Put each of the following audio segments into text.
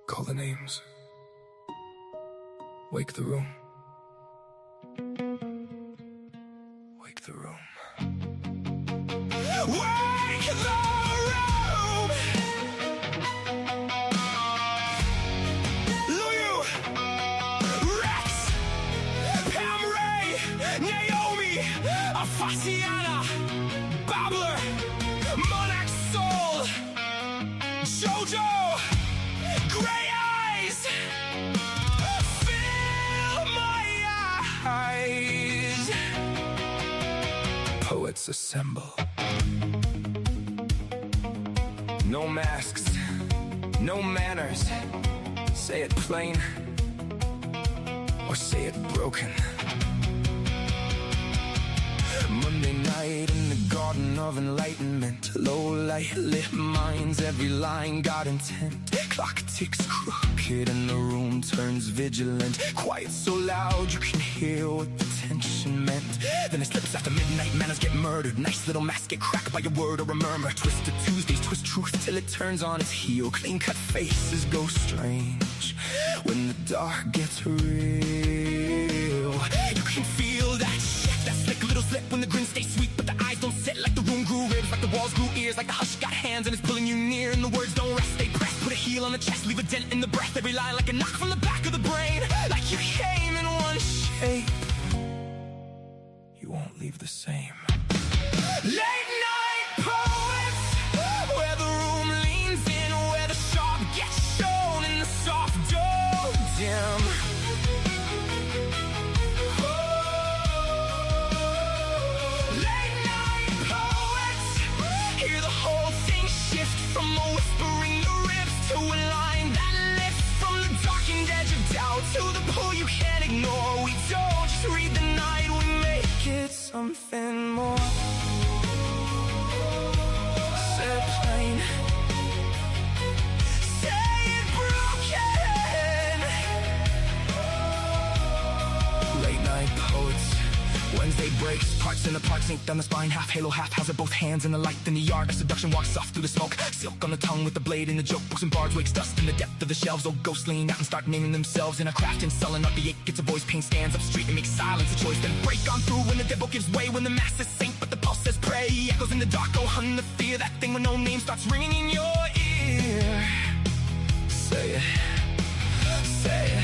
Call the names. Wake the room. Wake the room. Wake the room! Lou, Rex, Pam Ray, Naomi, Afasiana, Babbler, Monarch Soul, Jojo, Grey Eyes, Fillmyeyes. Poets assemble. No masks, no manners. Say it plain, or say it broken. Monday night in the garden of enlightenment. Low light lit minds, every line got intent. Clock ticks crooked and the room turns vigilant. Quiet so loud you can hear what the tension meant. Then it slips after midnight, manners get murdered. Nice little masks get cracked by a word or a murmur. Twisted Tuesdays twist truth till it turns on its heel. Clean cut faces go strange when the dark gets real. You can feel that shit, that slick little slip when the grin stays sweet, but the eyes don't sit. Like the room grew ribs, like the walls grew ears, like the hush got hands and it's pulling you near, and the words don't rest, they press. Put a heel on the chest, leave a dent in the breath. Every line like a knock from the back of the brain. Like you came in one shape, you won't leave the same. Late night poets, where the room leans in, where the sharp gets shown in the soft dough dim. Late night poets, hear the whole thing shift from a whisper in the ribs to a line that lifts from the darkened edge of doubt to the pull you can't ignore. We don't just read the night, we make it something more. Say it plain, say it broken. Late night poets, Wednesday breaks, parts in the park sink down the spine. Half halo, half hazard, both hands in the light. Then the art of seduction walks soft through the smoke. Silk on the tongue with the blade in the joke. Books and bards wakes dust in the depth of the shelves. Old ghosts lean out and start naming themselves in a craft and sullen up the ache gets a voice. Pain stands up street and makes silence a choice. Then break on through when the devil gives way. When the masses sink but the pulse says pray. Echoes in the dark, go hunt the fear. That thing with no name starts ringing in your ear. Say it, say it.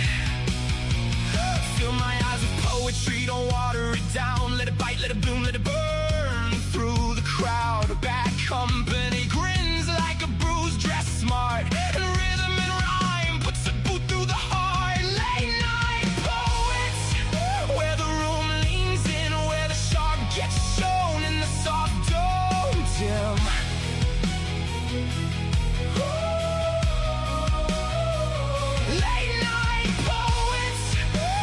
Fill my eyes with poetry, don't water it down. Let it bite, let it bloom, let it burn through the crowd. Bad company grins like a bruise, dressed smart, and rhythm and rhyme puts a boot through the heart. Late night poets, where the room leans in, where the sharp gets shown in the soft dome dim. Late night poets,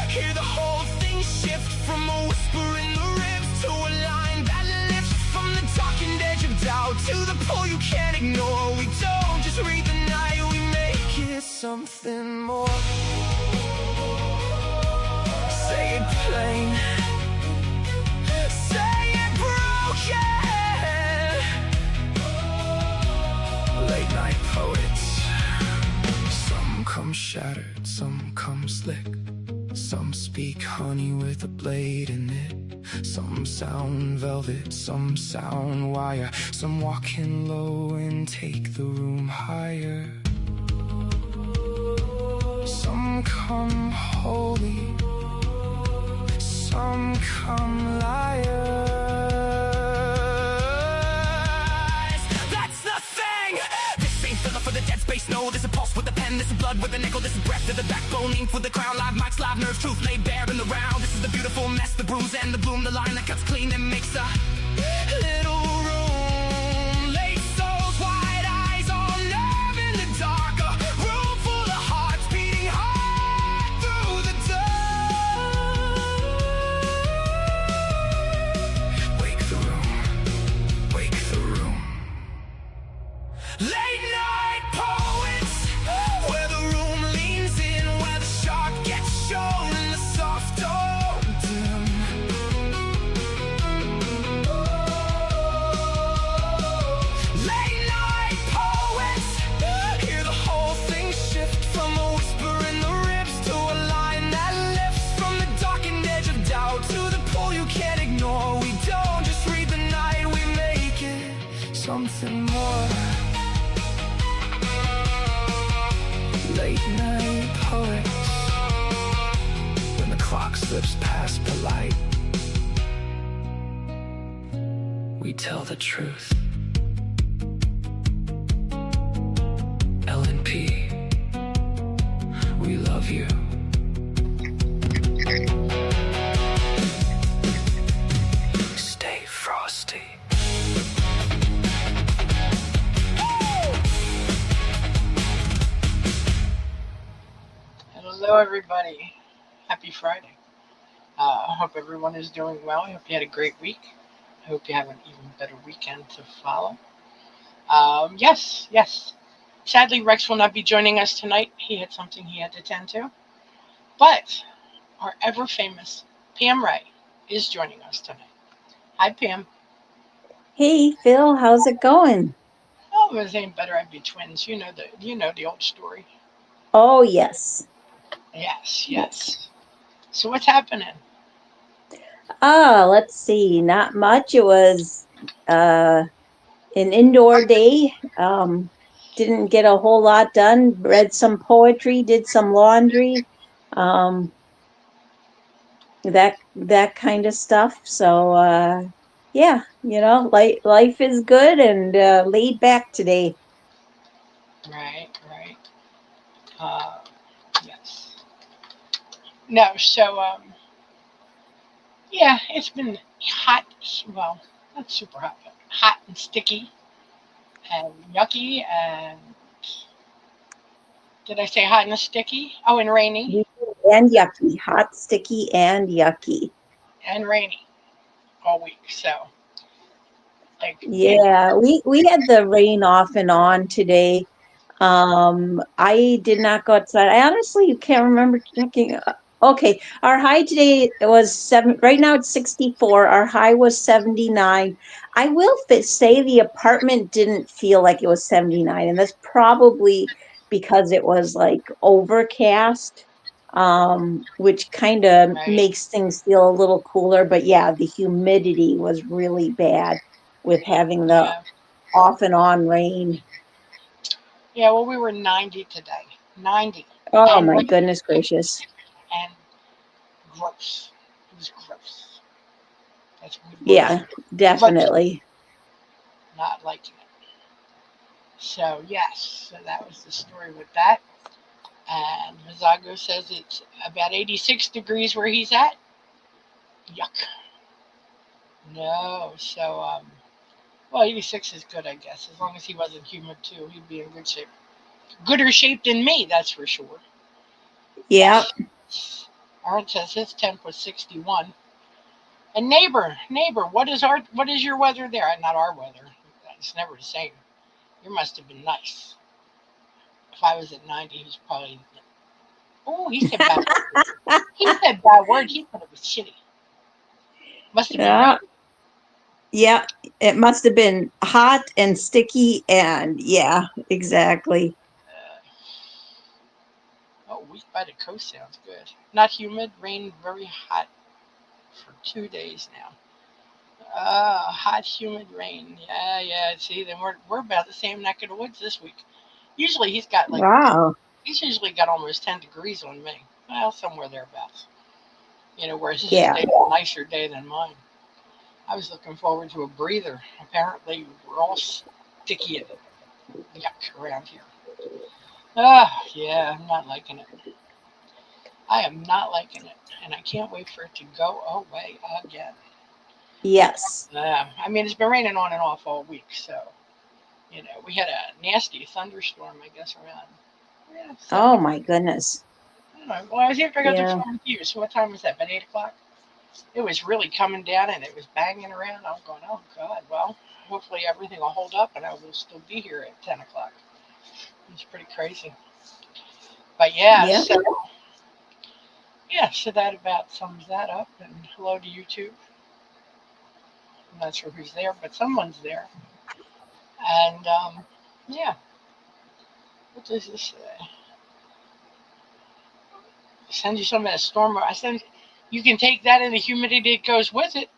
hear the whole thing shift from a whisper in the ribs to a line that lifts from the darkened edge of doubt to the pull you can't ignore. We don't just read the night, we make it something more. Say it plain, say it broken. Late night poets, some come shattered, some come slick. Some speak honey with a blade in it. Some sound velvet, some sound wire. Some walk in low and take the room higher. Some come holy, some come liars. That's the thing! This ain't filler for the dead space, no. This is pulse with the pen, this is blood with the nickel. This is breath to the backbone, ink with the crown. Live mics, live nerves, truth laid bare in the round. This is the beautiful mess, the bruise and the bloom. The line that cuts clean and makes a little room. Late souls, wide eyes, all nerve in the dark. A room full of hearts beating hard through the dark. Wake the room, wake the room. Late night poets, where the room leans in, where the sharp gets shown in the soft dome dim. slips past polite. We tell the truth. L&P, we love you. Stay frosty. Hello, everybody. Happy Friday. I hope everyone is doing well. I hope you had a great week. I hope you have an even better weekend to follow. Yes. Sadly, Rex will not be joining us tonight. He had something he had to tend to. But our ever famous Pam Ray is joining us tonight. Hi, Pam. Hey, Phil, how's it going? Oh, if it ain't better, I'd be twins. You know the old story. Oh, yes. Yes. So what's happening? Let's see. Not much. It was an indoor day. Didn't get a whole lot done. Read some poetry, did some laundry, um, that kind of stuff. So, yeah, life is good and laid back today. Right. Uh, yes. No, so yeah, it's been hot. Well, not super hot, but hot and sticky and yucky. And did I say hot and sticky? Oh, and rainy And yucky, hot, sticky, and yucky. and rainy all week. So, like, Yeah, we had the rain off and on today. I did not go outside. I honestly can't remember checking. Okay, our high today was seven. Right now it's 64. Our high was 79. I will say the apartment didn't feel like it was 79, and that's probably because it was like overcast, which kind of right? makes things feel a little cooler. But yeah, the humidity was really bad with having the Yeah, off and on rain. yeah. Well, we were 90 today. 90 Oh and my rainy goodness gracious. and gross. It was gross. That's a good word. Yeah, Gross. definitely. Not liking it. So yes, so that was the story with that. And Mazago says it's about 86 degrees where he's at. Yuck. No. So, well, 86 is good, I guess. As long as he wasn't humid, too, he'd be in good shape. Gooder shape than me, that's for sure. Yeah. Yes. Aaron says his temp was 61. And neighbor, what is your weather there? Not our weather. It's never the same. Your must have been nice. If I was at 90, he was probably. Oh, he said bad word. He said bad word. He thought it was shitty. Must have been Yeah. rain. Yeah. It must have been hot and sticky and yeah, exactly. Uh, oh, week by the coast sounds good. Not humid, rain very hot for 2 days now. Hot, humid rain. Yeah. See, then we're about the same neck of the woods this week. Usually Wow. he's usually got almost 10 degrees on me. Well, somewhere thereabouts. Whereas his Yeah. day is a nicer day than mine. I was looking forward to a breather. Apparently, we're all sticky and yuck around here. Yeah, I'm not liking it. I am not liking it, and I can't wait for it to go away again. Yes. I mean, it's been raining on and off all week, so we had a nasty thunderstorm, I guess, around seven Oh o'clock. my goodness. I don't know. Well, I was after I got the Yeah. phone with you. So what time was that? About 8 o'clock. It was really coming down, and it was banging around. I was going, oh God. Well, hopefully everything will hold up, and I will still be here at 10 o'clock. It's pretty crazy. But yeah, Yeah. so that about sums that up. And hello to YouTube. I'm not sure who's there, but someone's there. And yeah, what does this say? Send you some of that storm. I send. You can take that and the humidity that goes with it.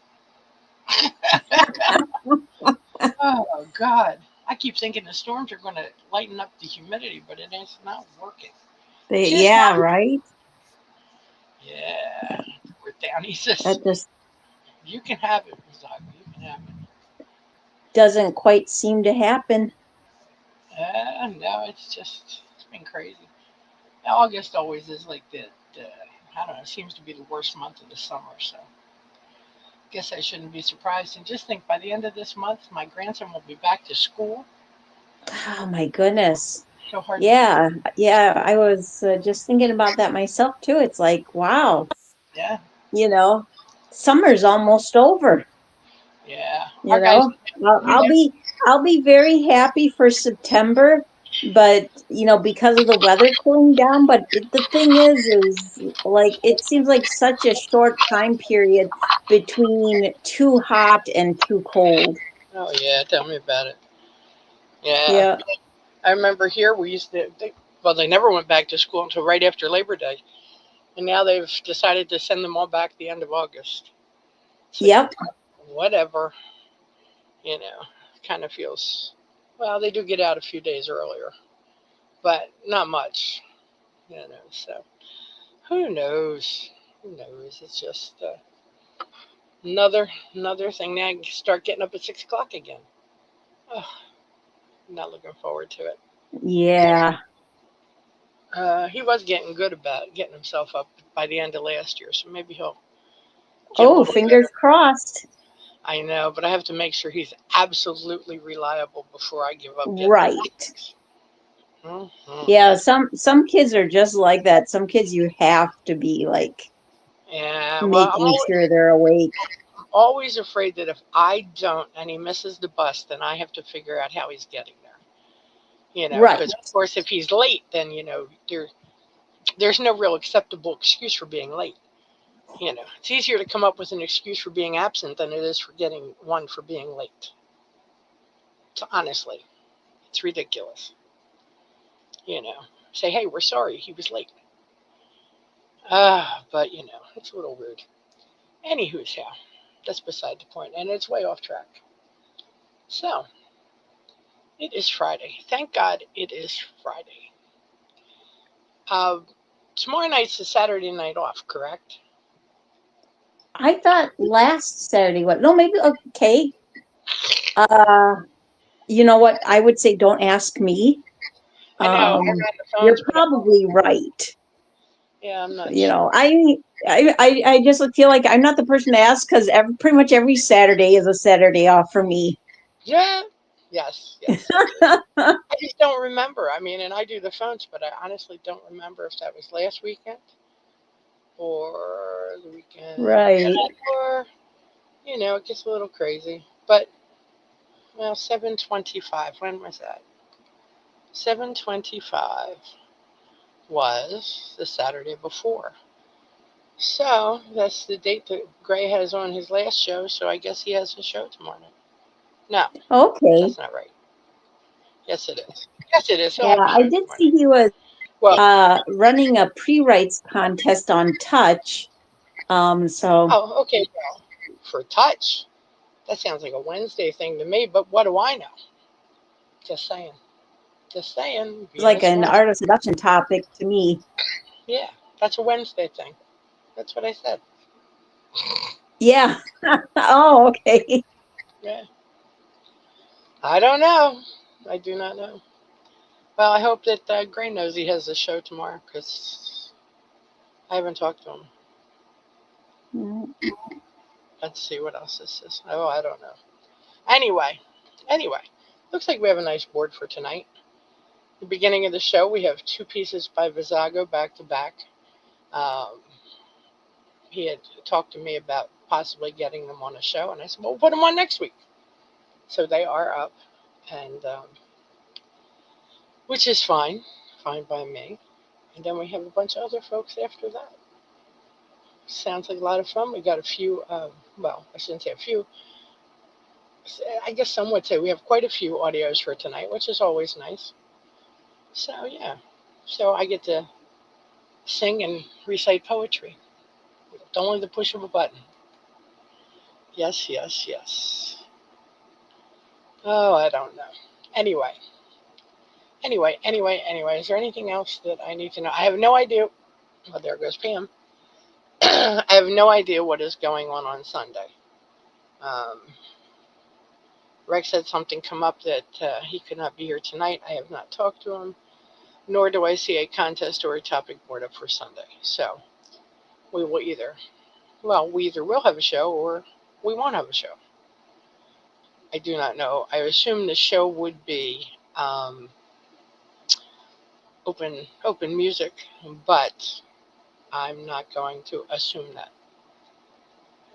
Oh God! I keep thinking the storms are going to lighten up the humidity, but it is not working. Just Yeah, not. right? Yeah, down. He says, That just you can have it, Zach. You can have it. doesn't quite seem to happen. No, it's been crazy. August always is like I don't know, it seems to be the worst month of the summer, so guess I shouldn't be surprised. And just think, by the end of this month, my grandson will be back to school. Oh my goodness. So hard to Yeah, yeah. I was just thinking about that myself too. It's like, wow, Yeah, you know, summer's almost over. yeah. You Our guys, know, I'll be very happy for September, but because of the weather cooling down. But the thing is like it seems like such a short time period between too hot and too cold. oh yeah, tell me about it. Yeah, Yeah. I remember here we used to. Well, they never went back to school until right after Labor Day, and now they've decided to send them all back the end of August. It's like, Yep. whatever, you know. Kind of feels. Well, they do get out a few days earlier, but not much, So who knows? Who knows? It's just another thing. Now I can start getting up at 6 o'clock again. Oh, not looking forward to it. Yeah. He was getting good about getting himself up by the end of last year, so maybe he'll get a Oh, little fingers better. crossed. I know, but I have to make sure he's absolutely reliable before I give up getting him. Right. Mm-hmm. Yeah, some kids are just like that. Some kids you have to be like Yeah, well, making sure they're awake. I'm always afraid that if I don't and he misses the bus, then I have to figure out how he's getting there. Right. Because of course, if he's late, then there's no real acceptable excuse for being late. It's easier to come up with an excuse for being absent than it is for getting one for being late. So honestly, it's ridiculous. Say, hey, we're sorry he was late. But it's a little rude. Anywho's how. That's beside the point, and it's way off track. So, it is Friday. Thank God it is Friday. Uh, Tomorrow night's the Saturday night off, correct? I thought last Saturday what? No, maybe okay. Uh, you know what? I would say don't ask me. I know I Um, ran the you're phones, but probably right. yeah, I'm not You sure. know, I just feel like I'm not the person to ask because pretty much every Saturday is a Saturday off for me. Yeah, yes, yes, it is. I just don't remember. I mean, and I do the phones, but I honestly don't remember if that was last weekend or the weekend Right. before. It gets a little crazy. But, well, 7:25, when was that? 7:25 was the Saturday before. So that's the date that Gray has on his last show, so I guess he has a show tomorrow night. No, Okay. that's not right. Yes, it is. Yes, it is. He'll Yeah, have a I show did tomorrow see night. he was Well, running a pre-writes contest on Touch. So oh, okay. Well, for Touch, that sounds like a Wednesday thing to me, but what do I know? Just saying. Just saying. it's like Venus an Wednesday. art of seduction topic to me. Yeah, that's a Wednesday thing. That's what I said. Yeah. Oh, okay. Yeah. I don't know. I do not know. Well, I hope that Gray knows he has a show tomorrow because I haven't talked to him. Mm. Let's see what else this is. Oh, I don't know. Anyway, looks like we have a nice board for tonight. The beginning of the show, we have two pieces by Visago back to back. Um, he had talked to me about possibly getting them on a show, and I said, well, we'll put them on next week. So they are up, and which is fine by me. And then we have a bunch of other folks after that. Sounds like a lot of fun. We got a few, well, I shouldn't say a few. I guess some would say we have quite a few audios for tonight, which is always nice. So, yeah. So I get to sing and recite poetry with only the push of a button. Yes, yes, yes. Oh, I don't know. Anyway. Is there anything else that I need to know? I have no idea. Well, there goes Pam. I have no idea what is going on Sunday. Um, Rex had something come up that he could not be here tonight. I have not talked to him, nor do I see a contest or a topic board up for Sunday. So we will we either will have a show or we won't have a show. I do not know. I assume the show would be open music, but I'm not going to assume that.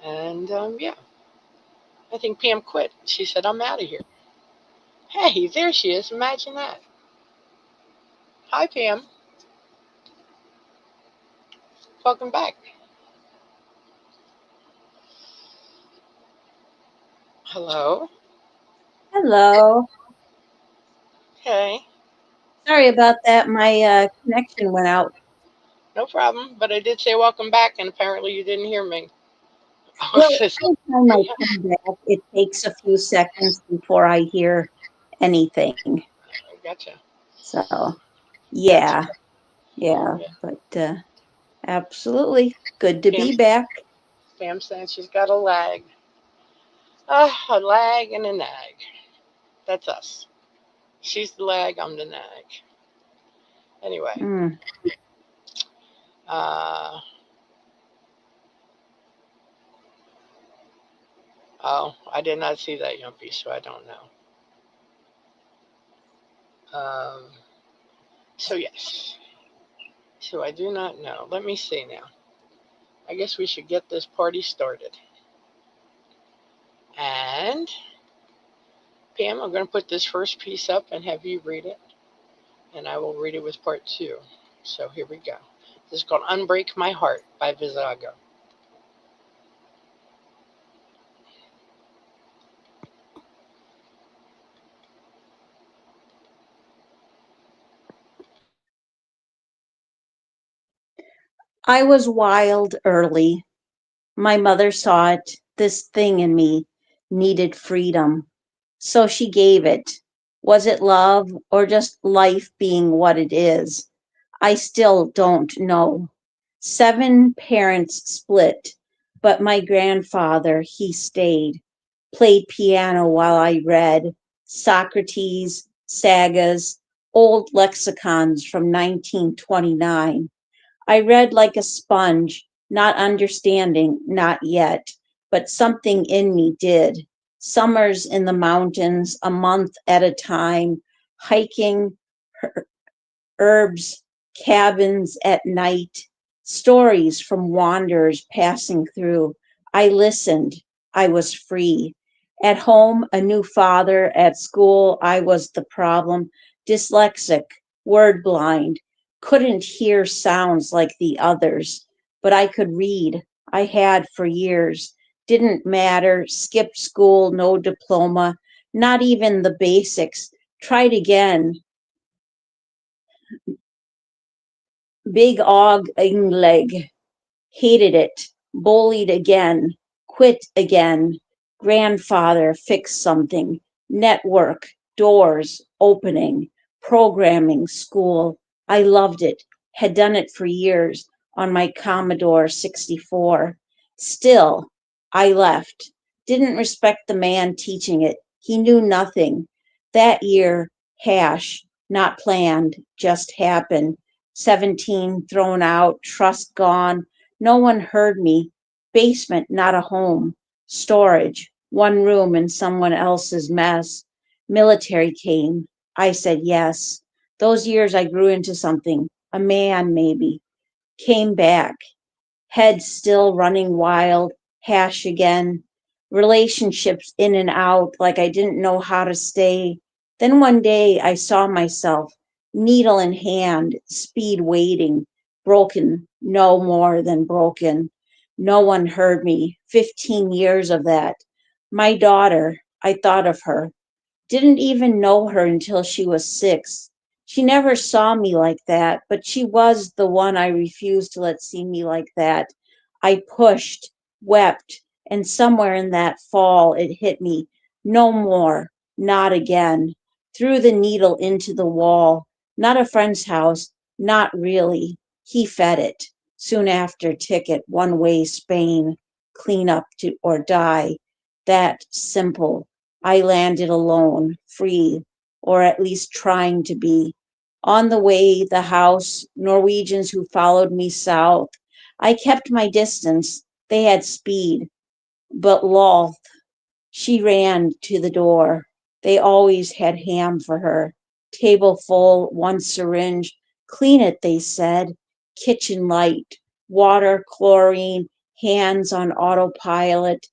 And yeah, I think Pam quit. She said, "I'm out of here." Hey, there she is. Imagine that. Hi, Pam. Welcome back. Hello. Hello. Okay. Sorry about that. My connection went out. No problem. But I did say welcome back, and apparently you didn't hear me. Oh, Well, sis. anytime I come back, it takes a few seconds before I hear anything. Gotcha. So, Gotcha. yeah, yeah, Yeah. but absolutely good to Pam, be back. Pam saying she's got a lag. Ah, a lag and a nag. That's us. She's the lag, I'm the nag. Anyway, Mm. uh, oh, I did not see that Yumpy, so I don't know. So yes, so I do not know. Let me see now. I guess we should get this party started. And Pam, I'm going to put this first piece up and have you read it, and I will read it with part two. So here we go. This is called "Unbreak My Heart" by Visago. I was wild early. My mother saw it. This thing in me needed freedom. So she gave it. Was it love or just life being what it is? I still don't know. 7 parents split, but my grandfather, he stayed, played piano while I read Socrates, sagas, old lexicons from 1929. I read like a sponge, not understanding, not yet, but something in me did. Summers in the mountains, a month at a time, hiking, herbs, cabins at night, stories from wanderers passing through. I listened. I was free. At home, a new father. At school, I was the problem. Dyslexic, word blind, couldn't hear sounds like the others, but I could read. I had for years. Didn't matter. Skipped school, no diploma, not even the basics. Tried again. Big Og Ingleg. Hated it. Bullied again. Quit again. Grandfather fixed something. Network. Doors. Opening. Programming. School. I loved it. Had done it for years on my Commodore 64. Still, I left. Didn't respect the man teaching it. He knew nothing. That year, hash, not planned, just happened. 17 thrown out, trust gone. No one heard me. Basement, not a home. Storage, 1 room in someone else's mess. Military came. I said yes. Those years I grew into something, a man maybe. Came back, head still running wild, hash again, relationships in and out like I didn't know how to stay. Then one day I saw myself, needle in hand, speed waiting, broken, no more than broken. No one heard me. 15 years of that. My daughter, I thought of her. Didn't even know her until she was 6. She never saw me like that, but she was the one I refused to let see me like that. I pushed, wept, and somewhere in that fall it hit me. No more, not again. Threw the needle into the wall. Not a friend's house, not really. He fed it. soon after ticket, one way Spain, clean up to or die. That simple. I landed alone, free, or at least trying to be. On the way, the house, Norwegians who followed me south. I kept my distance. They had speed, but Loth, she ran to the door. They always had ham for her. Table full, one syringe. Clean it, they said. Kitchen light. Water, chlorine, hands on autopilot.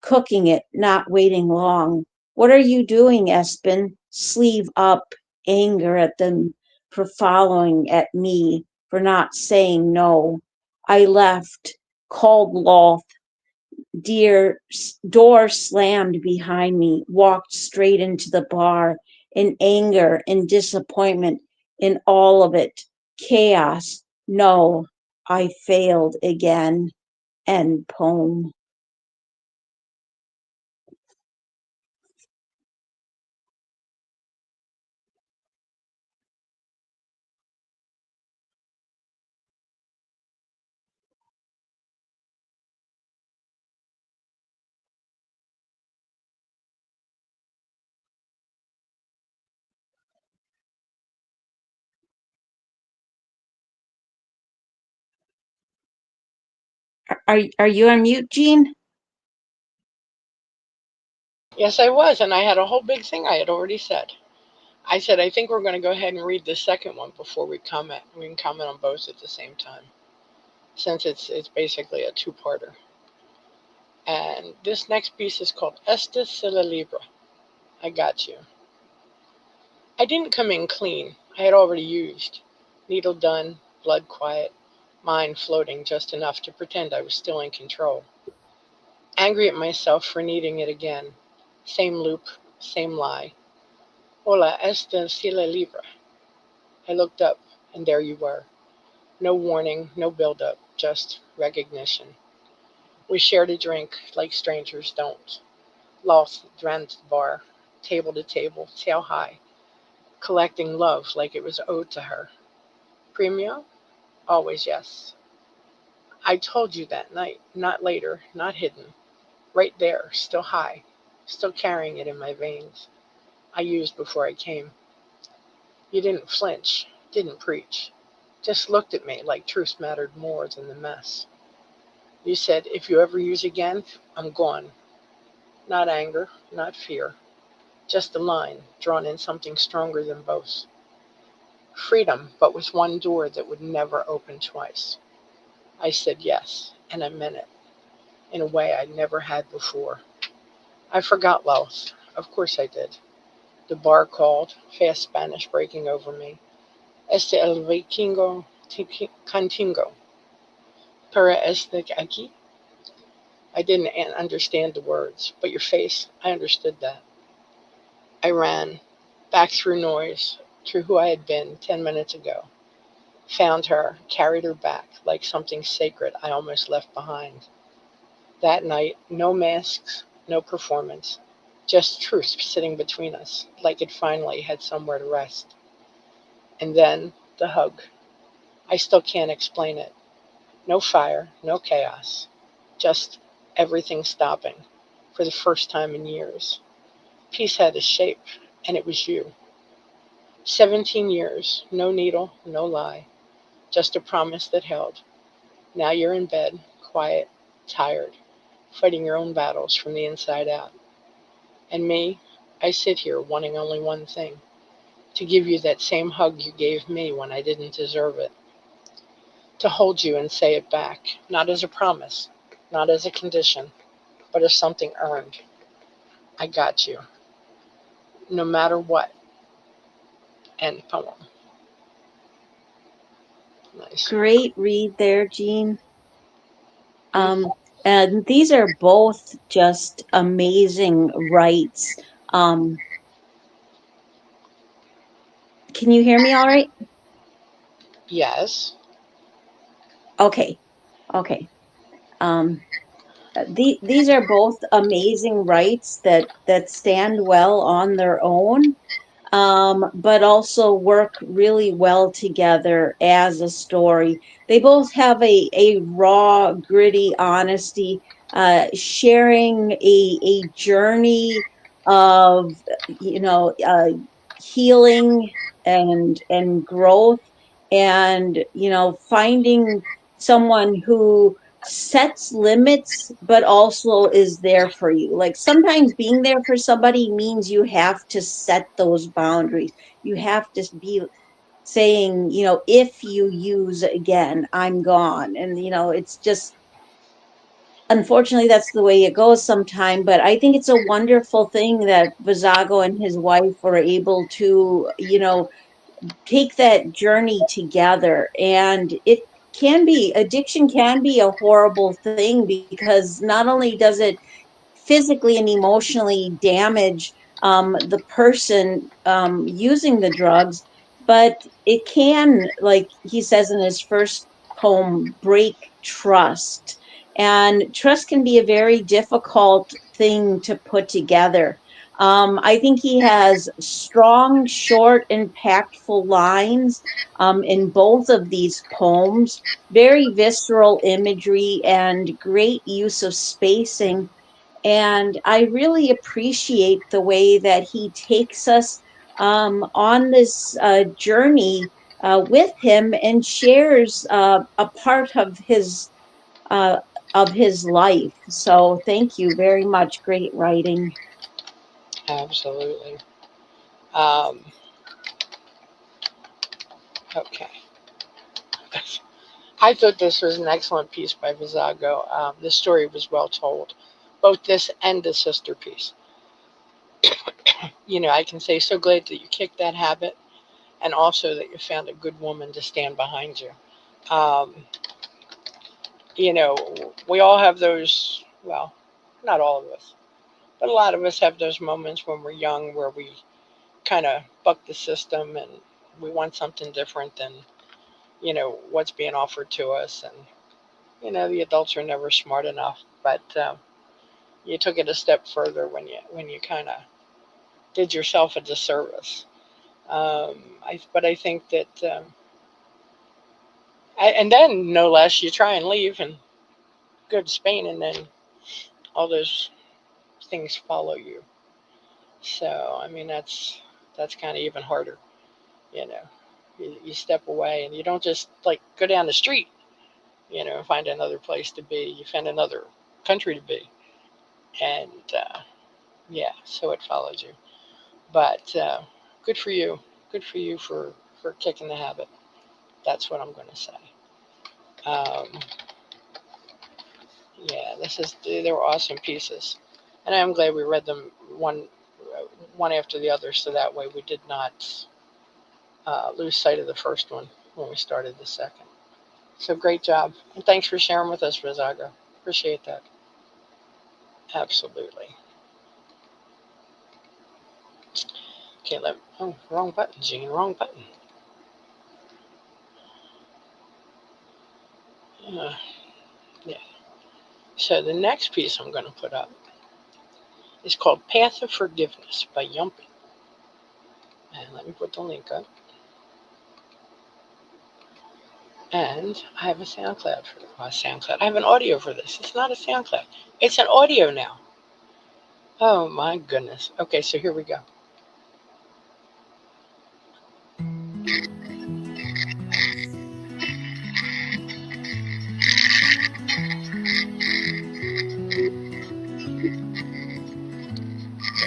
Cooking it, not waiting long. What are you doing, Espen? Sleeve up. Anger at them for following at me, for not saying no. I left, called Loth. Dear door slammed behind me, walked straight into the bar in anger and disappointment in all of it. Chaos. No, I failed again. End poem. Are you on mute, Jean? Yes, I was, and I had a whole big thing I had already said. I said I think we're going to go ahead and read the second one before we comment. We can comment on both at the same time, since it's basically a two-parter. And this next piece is called Esta Silla Libra. I got you. I didn't come in clean. I had already used. Needle done, blood quiet, mind floating just enough to pretend I was still in control. Angry at myself for needing it again. Same loop, same lie. Hola, esta Silla Libra. I looked up, and there you were. No warning, no build-up, just recognition. We shared a drink like strangers don't. Lost ran to the bar, table to table, tail high, collecting love like it was owed to her. Premio? Always yes. I told you that night, not later, not hidden. Right there, still high, still carrying it in my veins. I used before I came. You didn't flinch, didn't preach. Just looked at me like truth mattered more than the mess. You said, if you ever use again, I'm gone. Not anger, not fear. Just a line, drawn in something stronger than both. Freedom, but with one door that would never open twice. I said yes, and I meant it, in a way I'd never had before. I forgot Laos. Of course I did. The bar called, fast Spanish breaking over me. Este el vikingo cantingo. Para este aquí? I didn't understand the words, but your face, I understood that. I ran, back through noise, through who I had been 10 minutes ago. Found her, carried her back like something sacred I almost left behind. That night, no masks, no performance, just truth sitting between us, like it finally had somewhere to rest. And then, the hug. I still can't explain it. No fire, no chaos, just everything stopping for the first time in years. Peace had a shape, and it was you. 17 years, no needle, no lie, just a promise that held. Now you're in bed, quiet, tired, fighting your own battles from the inside out. And me, I sit here wanting only one thing, to give you that same hug you gave me when I didn't deserve it. To hold you and say it back, not as a promise, not as a condition, but as something earned. I got you, no matter what. End poem. Nice. Great read there, Jean. Beautiful. And these are both just amazing writes. Can you hear me all right? Yes. Okay. Okay. Um, these are both amazing writes that stand well on their own. but also work really well together as a story. They both have a raw, gritty honesty, sharing a journey of, healing and growth, and finding someone who sets limits but also is there for you. Like, sometimes being there for somebody means you have to set those boundaries. You have to be saying, if you use again, I'm gone. And it's just, unfortunately, that's the way it goes sometime. But I think it's a wonderful thing that Vizago and his wife were able to take that journey together. And addiction can be a horrible thing, because not only does it physically and emotionally damage the person using the drugs, but it can, like he says in his first poem, break trust. And trust can be a very difficult thing to put together. I think he has strong, short, impactful lines in both of these poems, very visceral imagery, and great use of spacing. And I really appreciate the way that he takes us on this journey with him, and shares a part uh, of his life. So thank you very much. Great writing. Absolutely. Um, okay. I thought this was an excellent piece by Vizago. The story was well told, both this and the sister piece. I can say, so glad that you kicked that habit, and also that you found a good woman to stand behind you. Um, we all have those, well, not all of us, but a lot of us have those moments when we're young where we kind of buck the system, and we want something different than, what's being offered to us. And, the adults are never smart enough, but you took it a step further when you kind of did yourself a disservice. But I think that, and then no less, you try and leave and go to Spain, and then all those things follow you. So I mean, that's kind of even harder. You know, you step away, and you don't just like go down the street. Find another place to be. You find another country to be, and yeah, so it follows you. But good for you. Good for you for kicking the habit. That's what I'm going to say. Um, yeah, they were awesome pieces, and I'm glad we read them one after the other, so that way we did not lose sight of the first one when we started the second. So great job, and thanks for sharing with us, Vizago. Appreciate that. Absolutely. Okay, wrong button, Gene. Wrong button. Yeah. So the next piece I'm going to put up is called Path of Forgiveness by Yumpy. And let me put the link up. And I have a SoundCloud I have an audio for this. It's not a SoundCloud. It's an audio now. Oh my goodness. Okay, so here we go.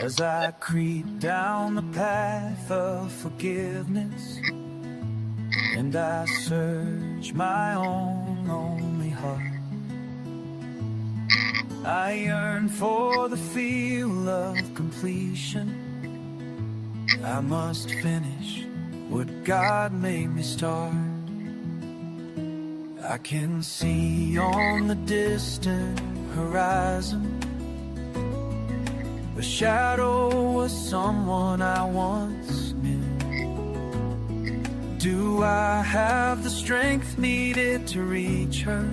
As I creep down the path of forgiveness, and I search my own lonely heart, I yearn for the feel of completion. I must finish what God made me start. I can see on the distant horizon the shadow was someone I once knew. Do I have the strength needed to reach her?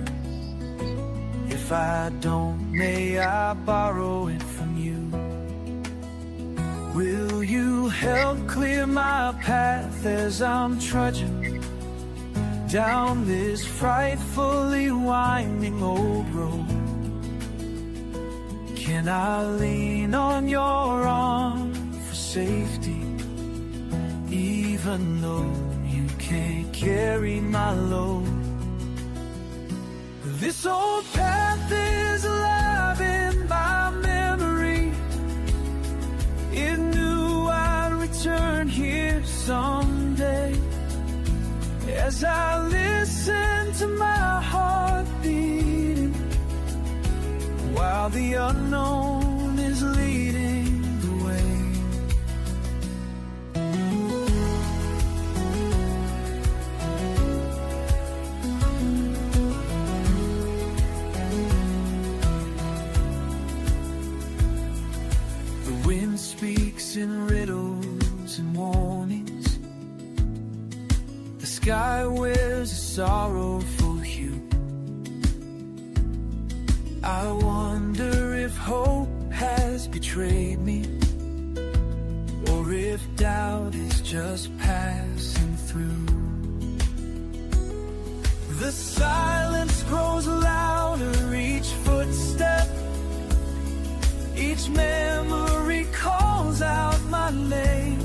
If I don't, may I borrow it from you? Will you help clear my path as I'm trudging down this frightfully winding old road? Can I lean on your arm for safety, even though you can't carry my load? This old path is alive in my memory. It knew I'd return here someday. As I listen to my heart beating, while the unknown is leading the way. The wind speaks in riddles and warnings. The sky wears a sorrowful hue. I wonder if hope has betrayed me, or if doubt is just passing through. The silence grows louder each footstep. Each memory calls out my name.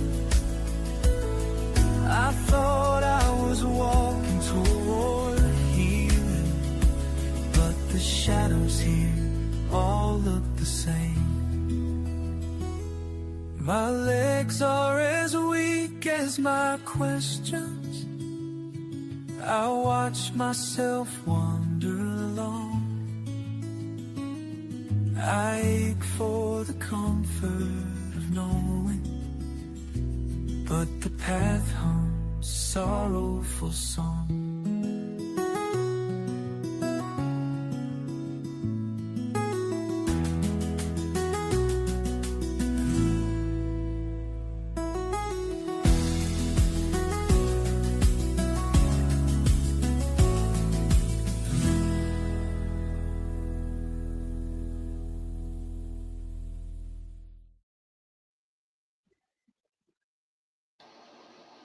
I thought I was walking toward healing, but the shadows here all look the same. My legs are as weak as my questions. I watch myself wander along. I ache for the comfort of knowing, but the path hums a sorrowful song.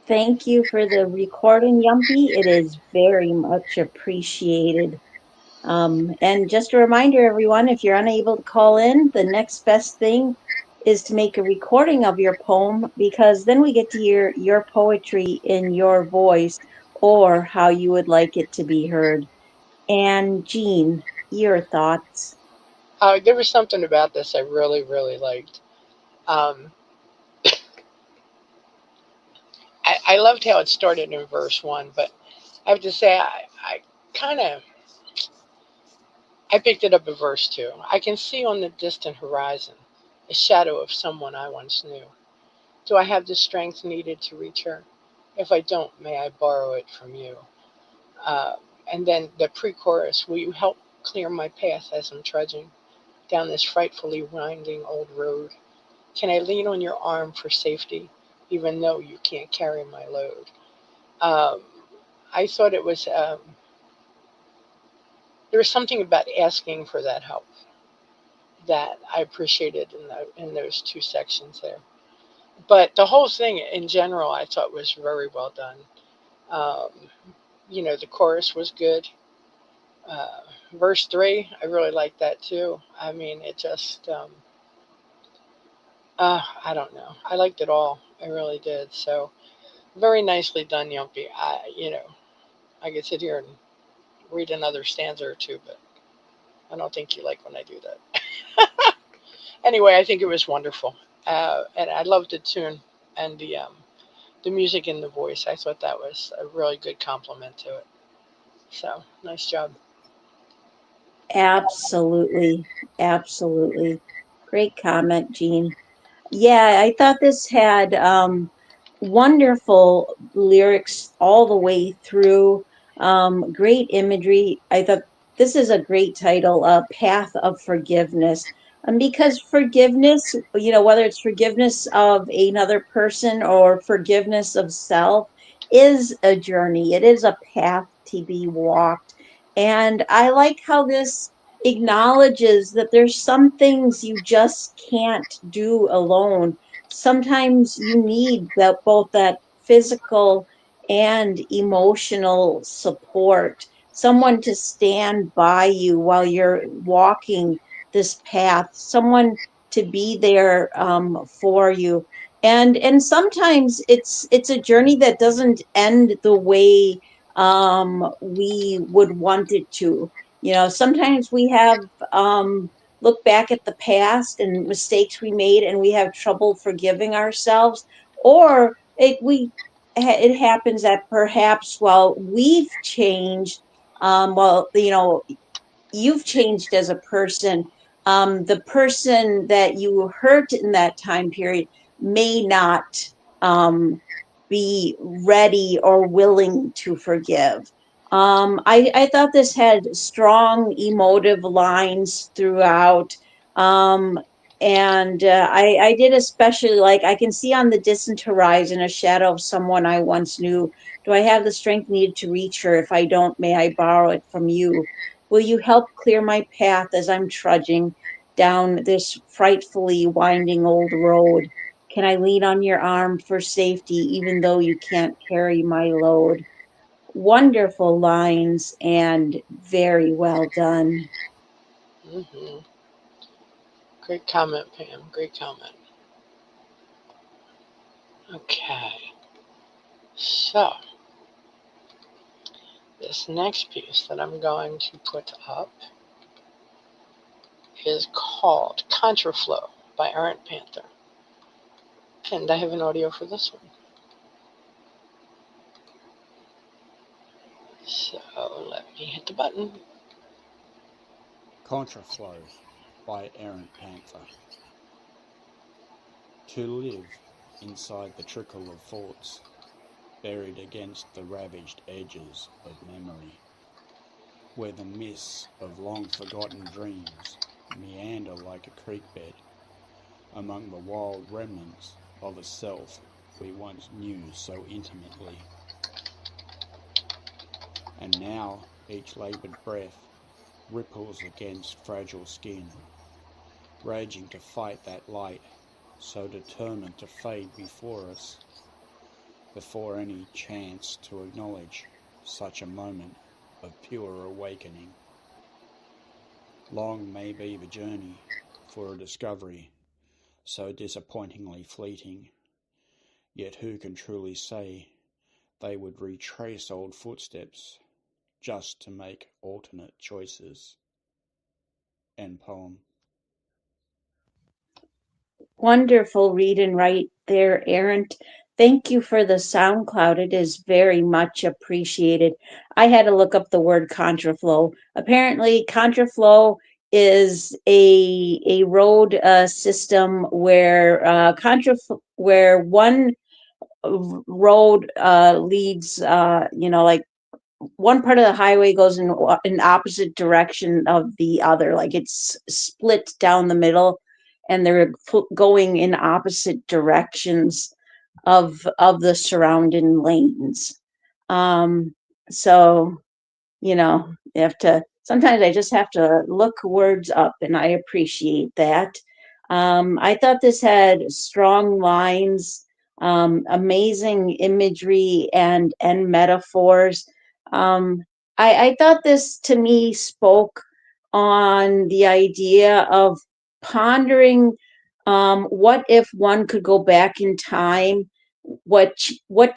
Thank you for the recording, Yumpy. It is very much appreciated. And just a reminder, everyone, if you're unable to call in, the next best thing is to make a recording of your poem, because then we get to hear your poetry in your voice or how you would like it to be heard. And Jean, your thoughts? There was something about this I really, really liked. Um, I loved how it started in verse 1, but I have to say, I kind of I picked it up at verse 2. I can see on the distant horizon a shadow of someone I once knew. Do I have the strength needed to reach her? If I don't, may I borrow it from you? Uh, and then the pre-chorus, will you help clear my path as I'm trudging down this frightfully winding old road? Can I lean on your arm for safety, even though you can't carry my load? Um, I thought it was, there was something about asking for that help that I appreciated in those two sections there. But the whole thing in general, I thought was very well done. Um, the chorus was good. Uh, Verse 3, I really liked that too. I mean, it just, I don't know. I liked it all. I really did. So very nicely done, Yumpy. I could sit here and read another stanza or two, but I don't think you like when I do that. Anyway, I think it was wonderful, and I loved the tune and the music and the voice. I thought that was a really good compliment to it. So nice job. Absolutely. Absolutely. Great comment, Jean. Yeah, I thought this had wonderful lyrics all the way through. Great imagery. I thought this is a great title, A Path of Forgiveness. And because forgiveness, whether it's forgiveness of another person or forgiveness of self, is a journey. It is a path to be walked. And I like how this acknowledges that there's some things you just can't do alone. sometimes you need both that physical and emotional support, someone to stand by you while you're walking this path, someone to be there for you. And sometimes it's a journey that doesn't end the way we would want it to. You know, sometimes we have look back at the past and mistakes we made and we have trouble forgiving ourselves, or it happens that perhaps while we've changed, well, you know, you've changed as a person, the person that you hurt in that time period may not um, be ready or willing to forgive. I thought this had strong emotive lines throughout. Um, and I did especially like, I can see on the distant horizon a shadow of someone I once knew. Do I have the strength needed to reach her? If I don't, may I borrow it from you? Will you help clear my path as I'm trudging down this frightfully winding old road? Can I lean on your arm for safety, even though you can't carry my load? Wonderful lines and very well done. Hmm. Great comment, Pam. Great comment. Okay. So, this next piece that I'm going to put up is called Contraflow by Errant Panther. And I have an audio for this one. So, let me hit the button. Contraflow by Errant Panther. To live inside the trickle of thoughts, buried against the ravaged edges of memory, where the mists of long-forgotten dreams meander like a creek bed among the wild remnants of a self we once knew so intimately. And now each laboured breath ripples against fragile skin, raging to fight that light, so determined to fade before us, before any chance to acknowledge such a moment of pure awakening. Long may be the journey for a discovery so disappointingly fleeting, yet who can truly say they would retrace old footsteps just to make alternate choices? End poem. Wonderful read and write there, Errant. Thank you for the SoundCloud. It is very much appreciated. I had to look up the word contraflow. Apparently, contraflow is a road system where where one road leads, like one part of the highway goes in an opposite direction of the other, like it's split down the middle, and they're going in opposite directions of the surrounding lanes. So you have to, sometimes I just have to look words up, and I appreciate that. I thought this had strong lines, amazing imagery and metaphors. Um, I thought this to me spoke on the idea of pondering, what if one could go back in time, what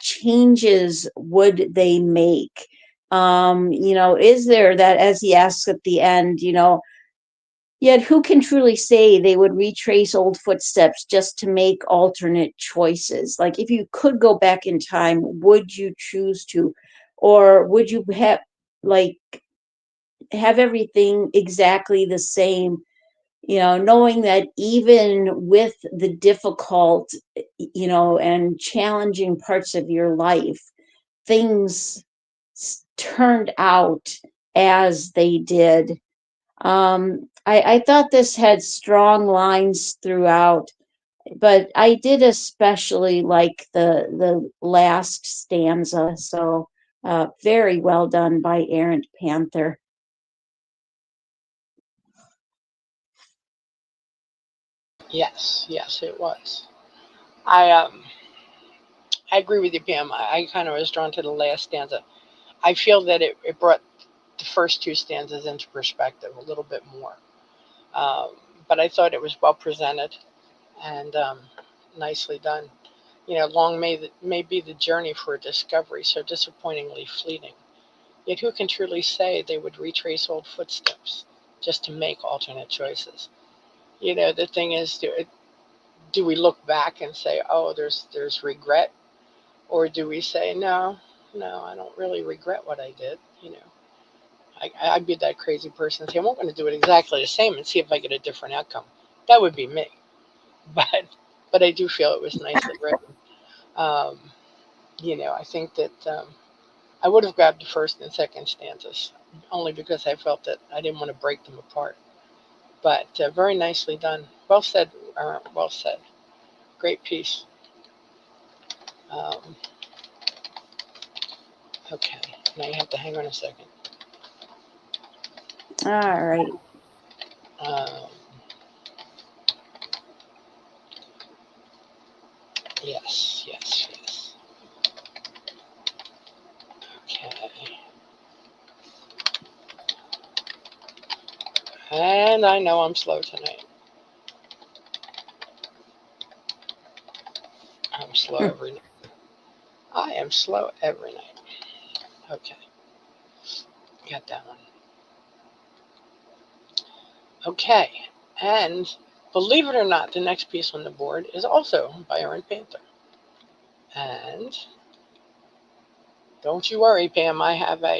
changes would they make? Is there that, as he asks at the end, yet who can truly say they would retrace old footsteps just to make alternate choices? Like, if you could go back in time, would you choose to? Or would you like have everything exactly the same, knowing that even with the difficult, and challenging parts of your life, things turned out as they did. I thought this had strong lines throughout, but I did especially like the last stanza. So very well done by Errant Panther. Yes, yes, it was. I I agree with you, Pam. I kind of was drawn to the last stanza. I feel that it brought the first two stanzas into perspective a little bit more. Um, but I thought it was well presented and nicely done. Long may be the journey for a discovery so disappointingly fleeting. Yet who can truly say they would retrace old footsteps just to make alternate choices? The thing is, do we look back and say, oh, there's regret, or do we say, no, no, I don't really regret what I did? I'd be that crazy person and say, I'm not going to do it exactly the same and see if I get a different outcome. That would be me. But but I do feel it was nicely written. Um, I think that I would have grabbed the first and second stanzas only because I felt that I didn't want to break them apart. But very nicely done. Well said, well said. Great piece. Um, okay, now you have to hang on a second. All right. Um, yes, yes, yes. Okay. And I know I'm slow tonight. I'm slow every night. I am slow every night. Okay, got that one. Okay, and believe it or not, the next piece on the board is also by Aaron Panther. And don't you worry, Pam, I have um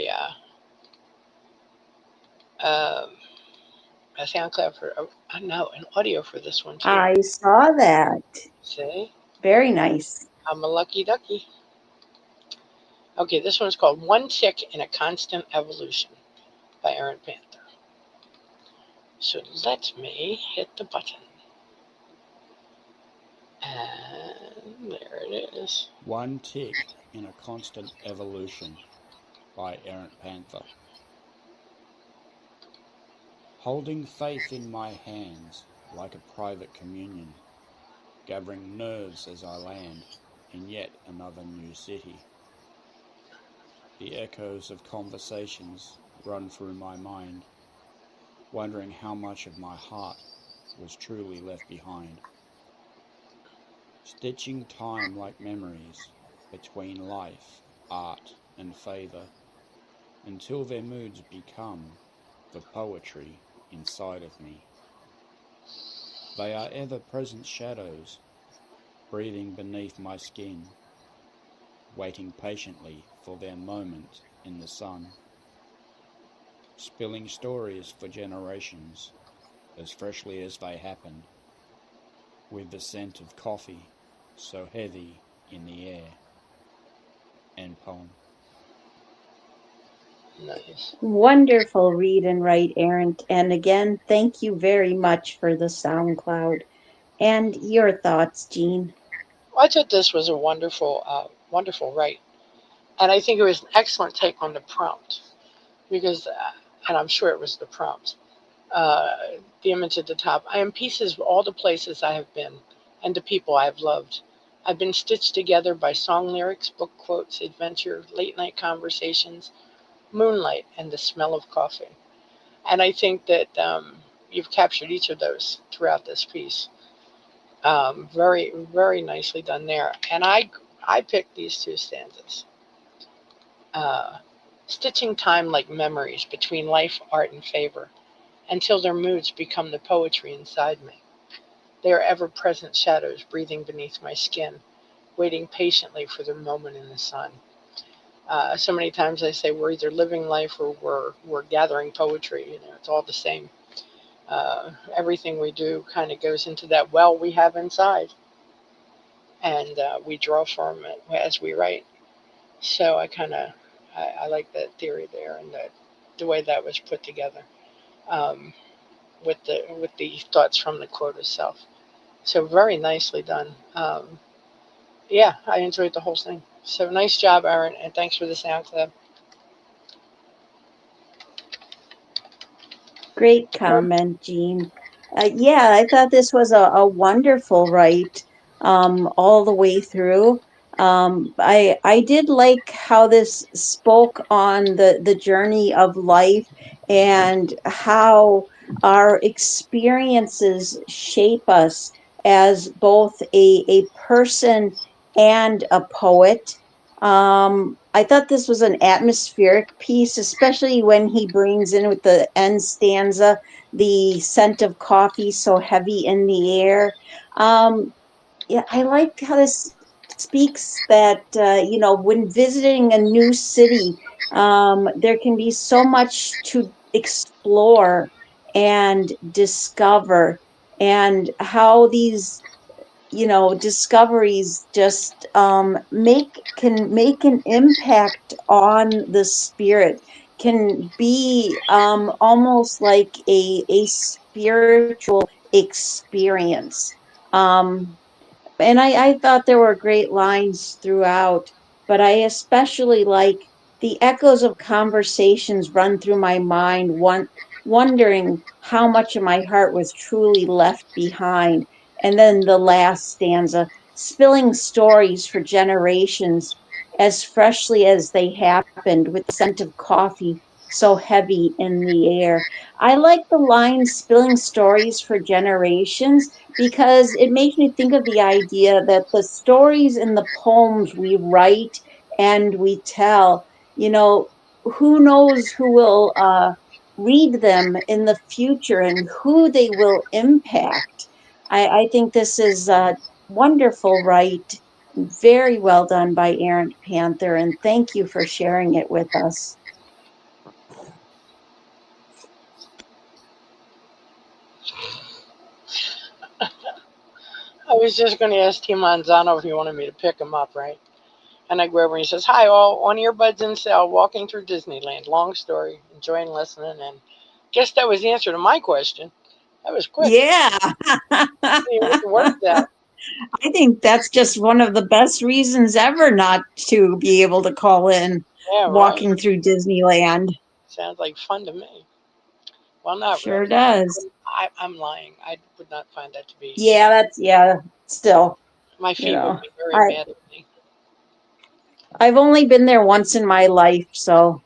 a SoundCloud for, no, an audio for this one too. I saw that. See, Very nice. I'm a lucky ducky. Okay, this one's called One Tick in a Constant Evolution by Aaron Panther. So let me hit the button. And there it is. One Tick in a Constant Evolution by Errant Panther. Holding faith in my hands like a private communion, gathering nerves as I land in yet another new city. The echoes of conversations run through my mind, wondering how much of my heart was truly left behind. Stitching time like memories between life, art, and favor, until their moods become the poetry inside of me. They are ever-present shadows, breathing beneath my skin, waiting patiently for their moment in the sun, spilling stories for generations as freshly as they happened, with the scent of coffee so heavy in the air. End poem. Nice. Wonderful read and write, Aaron. And again, thank you very much for the SoundCloud. And your thoughts, Jean? Well, I thought this was a wonderful, wonderful write. And I think it was an excellent take on the prompt because, and I'm sure it was the prompt, uh, the image at the top. I am pieces of all the places I have been and the people I have loved. I've been stitched together by song lyrics, book quotes, adventure, late night conversations, moonlight, and the smell of coffee. And I think that you've captured each of those throughout this piece. Very, very nicely done there. And I picked these two stanzas. Uh, Stitching time like memories between life, art, and favor, until their moods become the poetry inside me. They are ever present shadows breathing beneath my skin, waiting patiently for their moment in the sun. So many times I say we're either living life or we're gathering poetry. It's all the same. Everything we do kind of goes into that well we have inside, and we draw from it as we write. So I like that theory there, and the way that was put together, um, with the thoughts from the quote itself. So very nicely done. Yeah, I enjoyed the whole thing. So nice job, Aaron, and thanks for the sound clip. Great comment, Jean. Yeah, I thought this was a wonderful write. all the way through. I did like how this spoke on the journey of life and how our experiences shape us as both a person and a poet. I thought this was an atmospheric piece, especially when he brings in with the end stanza, the scent of coffee so heavy in the air. Yeah, I like how this speaks that, when visiting a new city, there can be so much to explore and discover, and how these discoveries just can make an impact on the spirit, can be almost like a spiritual experience. And I thought there were great lines throughout, but I especially like the echoes of conversations run through my mind, wondering how much of my heart was truly left behind. And then the last stanza, spilling stories for generations as freshly as they happened, with the scent of coffee so heavy in the air. I like the line spilling stories for generations because it makes me think of the idea that the stories in the poems we write and we tell, who knows who will read them in the future and who they will impact. I think this is wonderful, right? Very well done by Errant Panther, and thank you for sharing it with us. I was just going to ask Tim Manzano if he wanted me to pick him up, right? And I go over and he says, "Hi, all, on earbuds in sale, walking through Disneyland. Long story, enjoying listening." And guess that was the answer to my question. That was quick. Yeah. Didn't even get the words out. I think that's just one of the best reasons ever not to be able to call in, Yeah, walking right. through Disneyland. Sounds like fun to me. Well, not Sure really. does. I'm lying. I would not find that to be. Yeah, still, My you feet would know, be very I mad at me. I've only been there once in my life, so,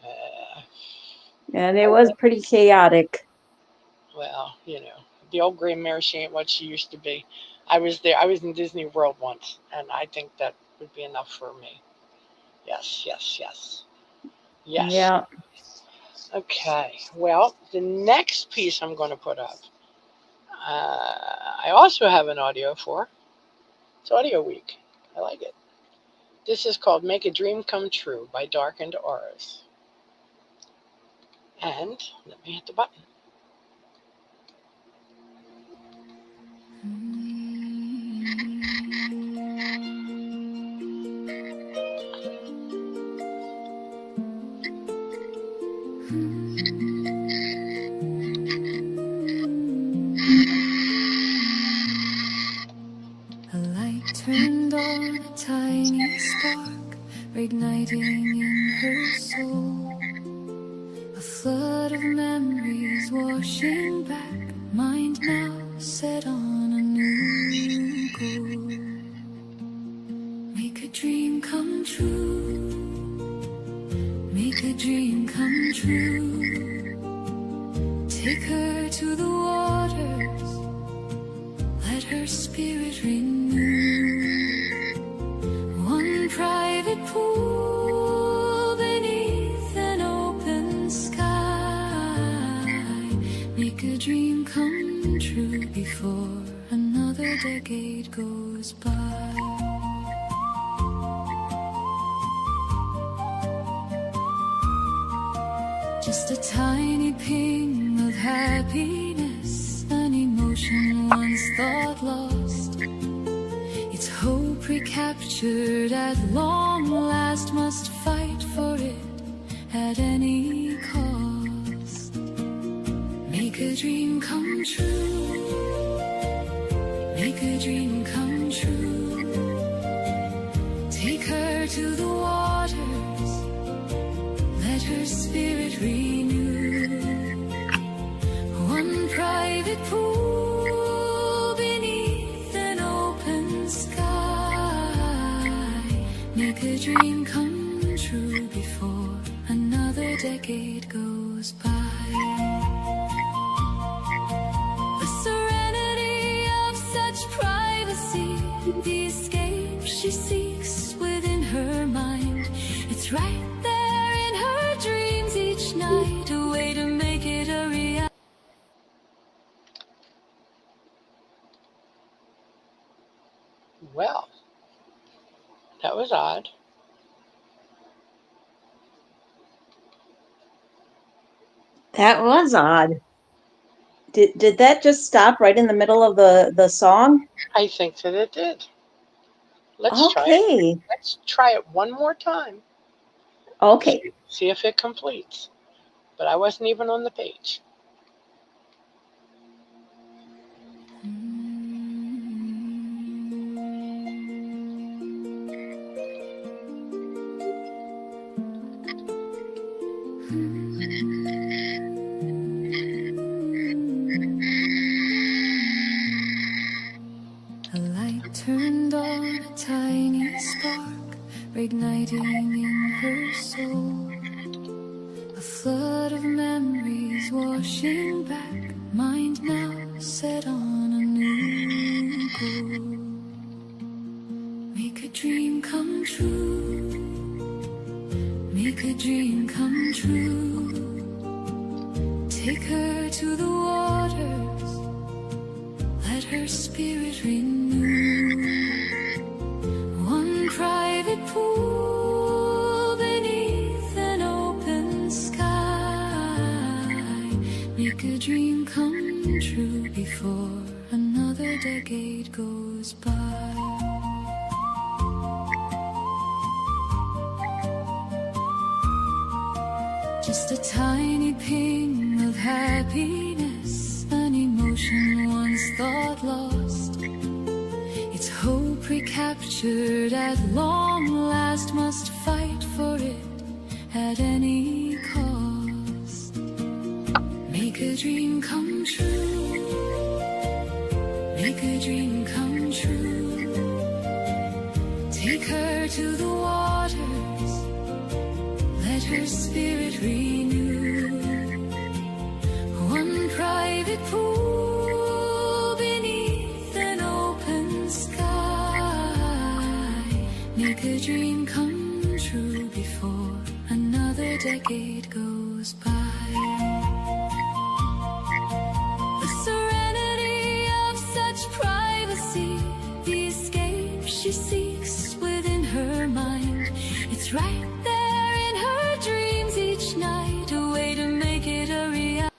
Uh, and it I was guess, pretty chaotic. well, the old gray mare, she ain't what she used to be. I was there. I was in Disney World once, and I think that would be enough for me. Yes, yes, yes. Yes. Yeah. Okay. Well, the next piece I'm going to put up, I also have an audio for. It's Audio Week. I like it. This is called Make a Dream Come True by Darkened Auras. And let me hit the button. A light turned on, a tiny spark, igniting in her soul. A flood of memories washing back, mind now set on a new goal. Make a dream come true, make a dream come true. Take her to the waters, let her spirit renew. One private pool beneath an open sky. Make a dream come true before another decade goes by. Just a tiny ping of happiness, an emotion once thought lost. It's hope recaptured at long last, must fight for it at any cost. Make a dream come true, make a dream come true. Take her to the waters, let her spirit renew. One private pool beneath an open Make a dream come true before another decade goes by. The serenity of such privacy, the escape she seeks within her mind. It's right there in her dreams each night, a way to make it a reality. Well, that was odd. That was odd. Did that just stop right in the middle of the song? I think that it did. Let's try it. Okay. Let's try it one more time. Okay. See if it completes. But I wasn't even on the page. A light turned on, a tiny spark, igniting in her soul. A flood of memories washing back, mind now set on a new goal. Make a dream come true, make a dream come true. Take her to the waters, let her spirit renew. One private pool beneath an open sky. Make a dream come true before another decade goes by. Just a tiny ping of happiness, an emotion once thought lost. It's hope recaptured at long last, must fight for it at any cost. Make a dream come true, make a dream come true. Take her to the waters, let her spirit renew. One private pool beneath an open sky. Make a dream come true before another decade goes by. The serenity of such privacy, the escape she seeks within her mind. It's right there in her dreams each night, a way to make it a reality.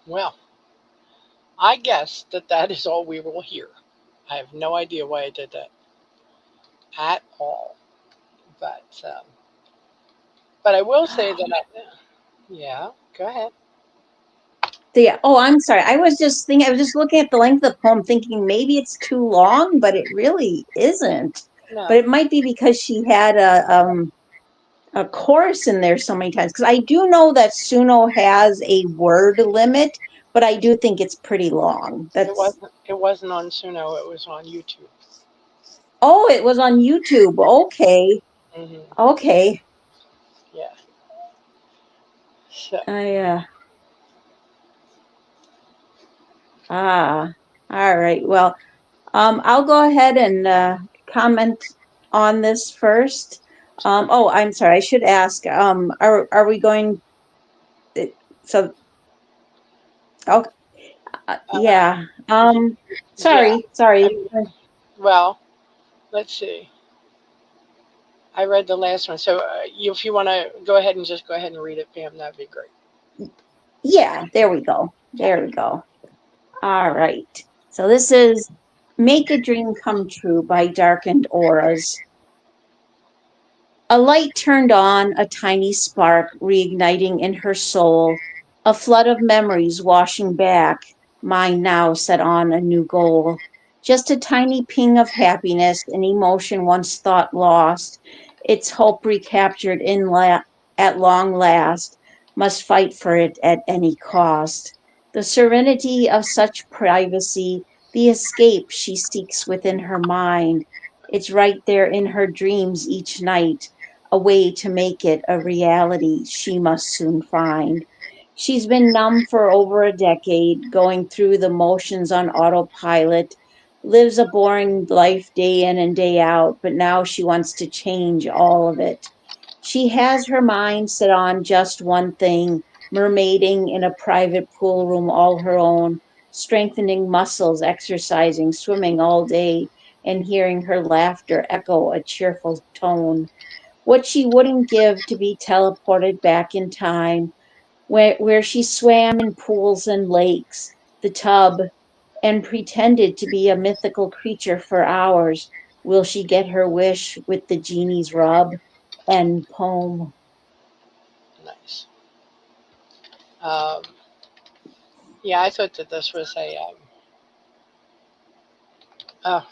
Well, I guess that is all we will hear. I have no idea why I did that at all. But I will say that yeah, go ahead. Yeah. Oh, I'm sorry. I was just looking at the length of the poem thinking maybe it's too long, but it really isn't. No. But it might be because she had a chorus in there so many times. Because I do know that Suno has a word limit, but I do think it's pretty long. It wasn't on Suno, it was on YouTube. Oh, it was on YouTube. Okay. Mm-hmm. Okay. Yeah. So all right. Well, I'll go ahead and comment on this first. Oh, I'm sorry. I should ask. Are we going? So, oh, yeah. Sorry. Well, let's see. I read the last one, so if you want to go ahead and read it, Pam, that'd be great. Yeah. There we go. All right. So this is "Make a Dream Come True" by Darkened Auras. A light turned on, a tiny spark reigniting in her soul, a flood of memories washing back, mine now set on a new goal. Just a tiny ping of happiness, an emotion once thought lost, its hope recaptured at long last, must fight for it at any cost. The serenity of such privacy, the escape she seeks within her mind. It's right there in her dreams each night, a way to make it a reality she must soon find. She's been numb for over a decade, going through the motions on autopilot, lives a boring life day in and day out, but now she wants to change all of it. She has her mind set on just one thing, mermaiding in a private pool room all her own, strengthening muscles, exercising, swimming all day, and hearing her laughter echo a cheerful tone. What she wouldn't give to be teleported back in time, where she swam in pools and lakes, the tub, and pretended to be a mythical creature for hours. Will she get her wish with the genie's rub? End poem. Nice. Um, yeah, I thought that this was a. Oh,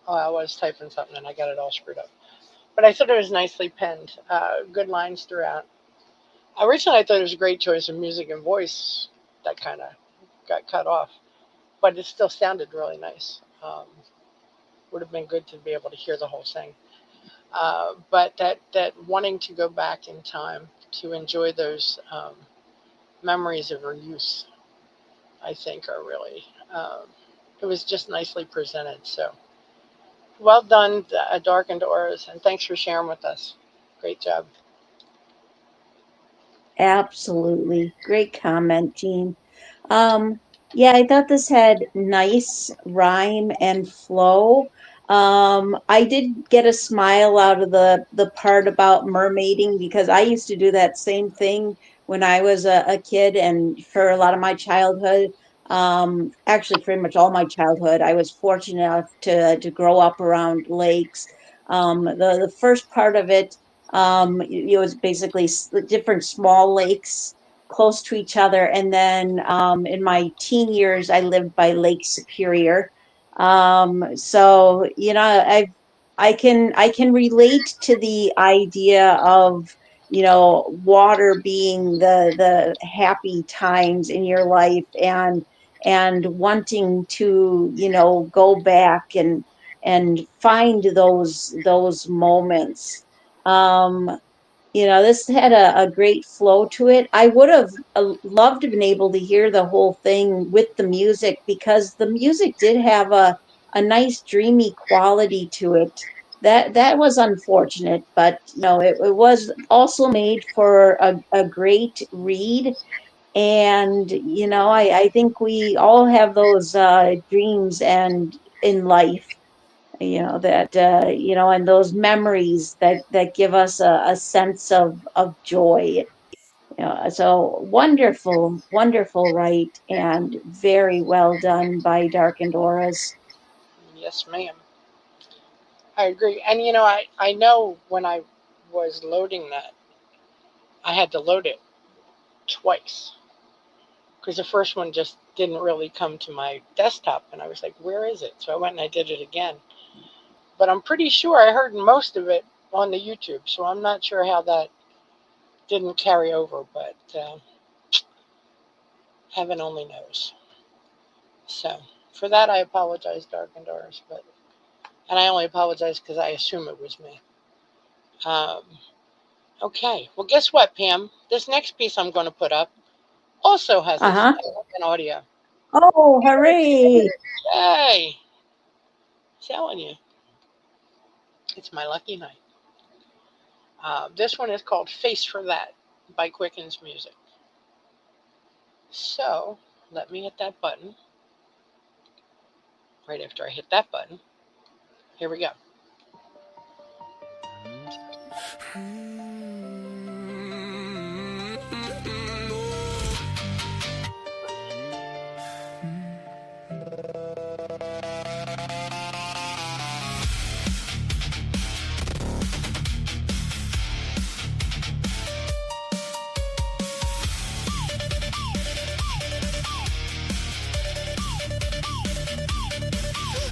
I was typing something and I got it all screwed up. But I thought it was nicely penned. Good lines throughout. Originally, I thought it was a great choice of music and voice that kind of got cut off, but it still sounded really nice. Would have been good to be able to hear the whole thing. But that wanting to go back in time to enjoy those memories of her youth, I think, are really. It was just nicely presented. So well done, Darkened Auras, and thanks for sharing with us. Great job. Absolutely. Great comment, Jean. Um, yeah, I thought this had nice rhyme and flow. I did get a smile out of the part about mermaiding because I used to do that same thing when I was a kid and for a lot of my childhood. Actually, pretty much all my childhood, I was fortunate enough to grow up around lakes. The first part of it, it was basically different small lakes close to each other. And then in my teen years, I lived by Lake Superior. So I can relate to the idea of water being the happy times in your life and wanting to go back and find those moments. um this had a great flow to it. I would have loved to have been able to hear the whole thing with the music because the music did have a nice dreamy quality to it. That was unfortunate, but it was also made for a great read. And I think we all have those dreams and in life, that and those memories that give us a sense of joy. So wonderful right, and very well done by Darkened Auras. Yes, ma'am. I agree. And I know when I was loading that, I had to load it twice because the first one just didn't really come to my desktop, and I was like, "Where is it?" So I went and I did it again. But I'm pretty sure I heard most of it on the YouTube, so I'm not sure how that didn't carry over, but heaven only knows. So for that, I apologize, Darkened Auras, and I only apologize because I assume it was me. Okay, well, guess what, Pam? This next piece I'm going to put up also has Uh-huh. an audio. Oh, hooray. Yay! Telling you, it's my lucky night. This one is called Face for That by Quickens Music. So let me hit that button. Right after I hit that button, here we go.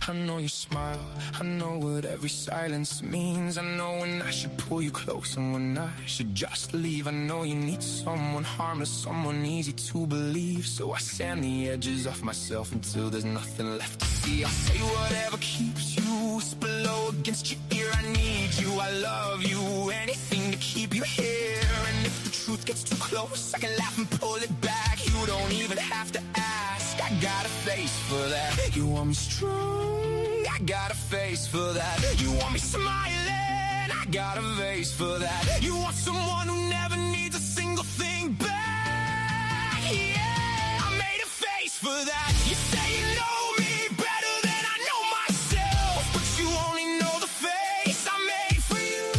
I know your smile, I know what every silence means. I know when I should pull you close and when I should just leave. I know you need someone harmless, someone easy to believe. So I sand the edges off myself until there's nothing left to see. I'll say whatever keeps you, whisper low against your ear. I need you, I love you, anything to keep you here. And if the truth gets too close, I can laugh and pull it back. You don't even have to ask, I got a face for that. You want me strong, I got a face for that. You want me smiling, I got a face for that. You want someone who never needs a single thing back. Yeah, I made a face for that. You say you know me better than I know myself, but you only know the face I made for you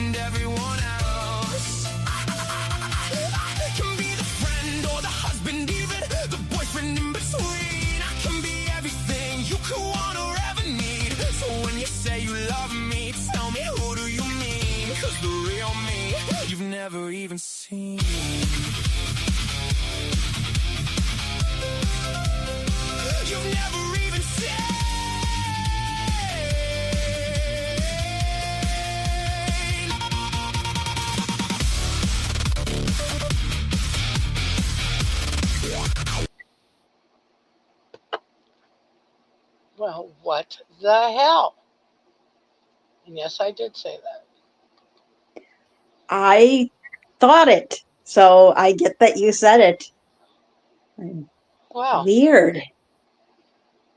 and everyone else. I can be the friend or the husband, even the boyfriend in between. I can be everything you could want or ever need. So when you say you love me, tell me who do you mean? 'Cause the real me, you've never even seen. You've never even seen. Well, what the hell? And yes, I did say that. I thought it, so I get that you said it. Wow, Weird.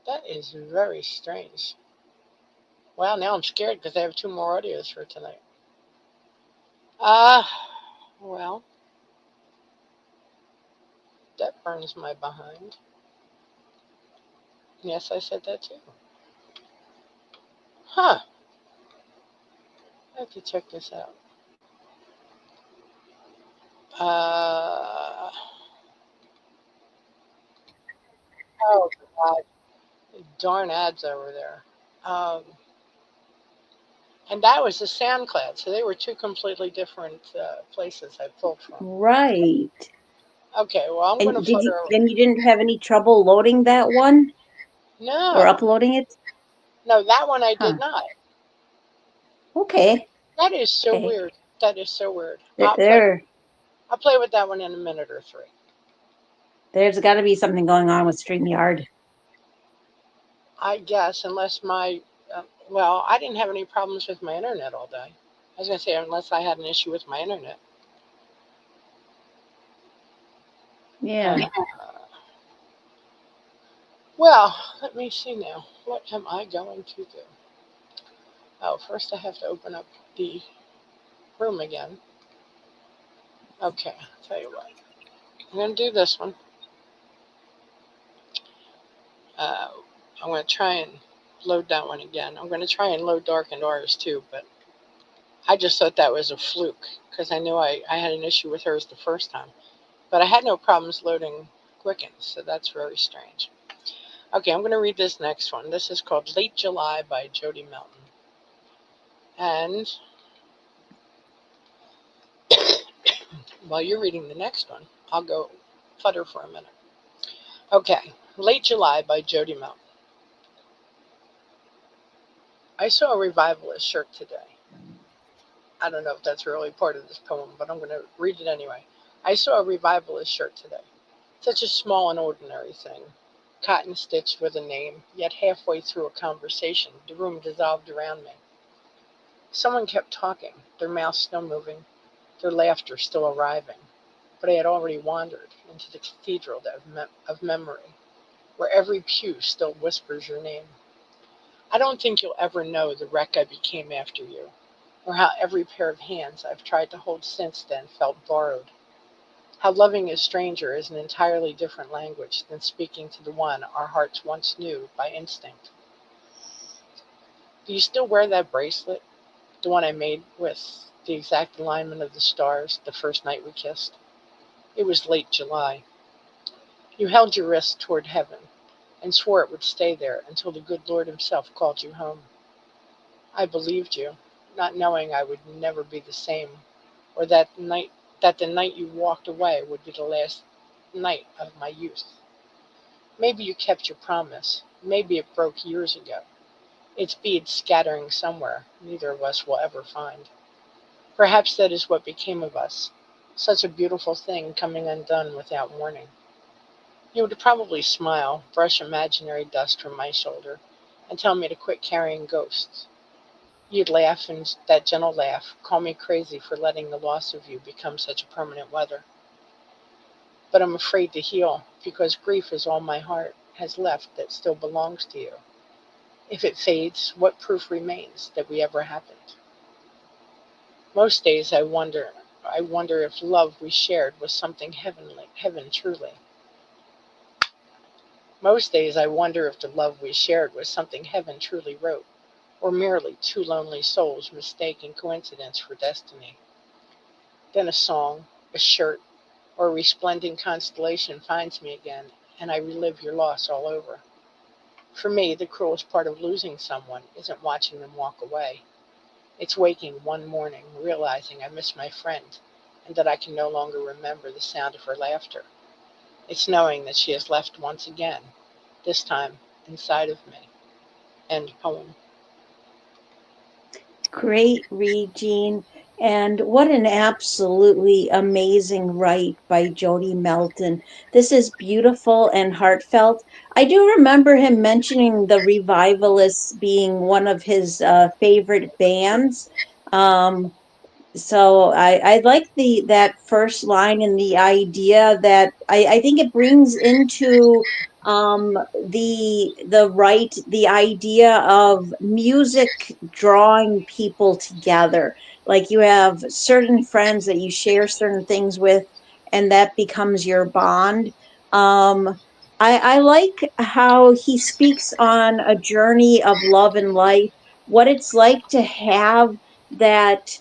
that is very strange. Wow, now I'm scared because I have 2 more audios for tonight. Well, that burns my behind. Yes, I said that too. Huh. I have to check this out. Oh, God. Darn ads over there. And that was the SoundCloud, so they were 2 completely different places I pulled from. Right. Okay, well, I'm going to And did you flutter. then you didn't have any trouble loading that one or No, uploading it? no, that one I Huh. did not. Okay. That is so Okay. weird. That is so weird. There I'll play with that one in a minute or 3. there's got to be something going on with StreamYard. I guess, unless my, well, I didn't have any problems with my internet all day. I was going to say, unless I had an issue with my internet. Yeah. Well, let me see now. What am I going to do? Oh, first I have to open up the room again. Okay, I'll tell you what. I'm going to do this one. I'm going to try and load that one again. I'm going to try and load Darkened Hours too, but I just thought that was a fluke because I knew I had an issue with hers the first time. But I had no problems loading Quicken, so that's very strange. Okay, I'm going to read this next one. This is called Late July by Jody Melton. And while you're reading the next one, I'll go flutter for a minute. Okay, Late July by Jody Melton. I saw a revivalist shirt today. I don't know if that's really part of this poem, but I'm going to read it anyway. I saw a revivalist shirt today. Such a small and ordinary thing. Cotton stitched with a name, yet halfway through a conversation, the room dissolved around me. Someone kept talking, their mouths still moving, their laughter still arriving. But I had already wandered into the cathedral of memory, where every pew still whispers your name. I don't think you'll ever know the wreck I became after you, or how every pair of hands I've tried to hold since then felt borrowed. How loving a stranger is an entirely different language than speaking to the one our hearts once knew by instinct. Do you still wear that bracelet? The one I made with the exact alignment of the stars the first night we kissed? It was late July. You held your wrist toward heaven and swore it would stay there until the good Lord himself called you home. I believed you, not knowing I would never be the same, or that the night you walked away would be the last night of my youth. Maybe you kept your promise, Maybe it broke years ago, its beads scattering somewhere neither of us will ever find. Perhaps that is what became of us, such a beautiful thing coming undone without warning. You would probably smile, brush imaginary dust from my shoulder, and tell me to quit carrying ghosts. You'd laugh, and that gentle laugh, call me crazy for letting the loss of you become such a permanent weather. But I'm afraid to heal, because grief is all my heart has left that still belongs to you. If it fades, what proof remains that we ever happened? Most days I wonder if love we shared was something heavenly, heaven truly. Most days I wonder if the love we shared was something heaven truly wrote, or merely two lonely souls mistaking coincidence for destiny. Then a song, a shirt, or a resplendent constellation finds me again, and I relive your loss all over. For me, the cruelest part of losing someone isn't watching them walk away. It's waking one morning, realizing I miss my friend, and that I can no longer remember the sound of her laughter. It's knowing that she has left once again, this time inside of me. End poem. Great read, Jean. And what an absolutely amazing write by Jody Melton. This is beautiful and heartfelt. I do remember him mentioning the Revivalists being one of his favorite bands. Um, so I like that first line and the idea that I think it brings into the idea of music drawing people together. Like you have certain friends that you share certain things with, and that becomes your bond. I like how he speaks on a journey of love and life, what it's like to have that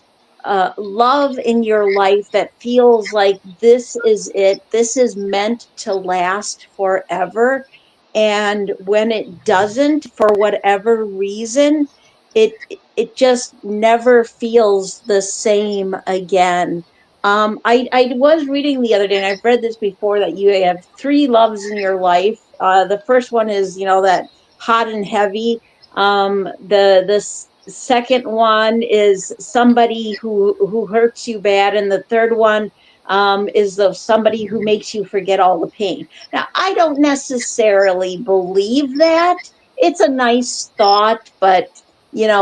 love in your life that feels like this is it, this is meant to last forever. And when it doesn't, for whatever reason, it it just never feels the same again. I was reading the other day, and I've read this before, that you have three loves in your life. The first one is, that hot and heavy. The second one is somebody who hurts you bad, and the third one is the somebody who makes you forget all the pain. Now, I don't necessarily believe that. It's a nice thought, but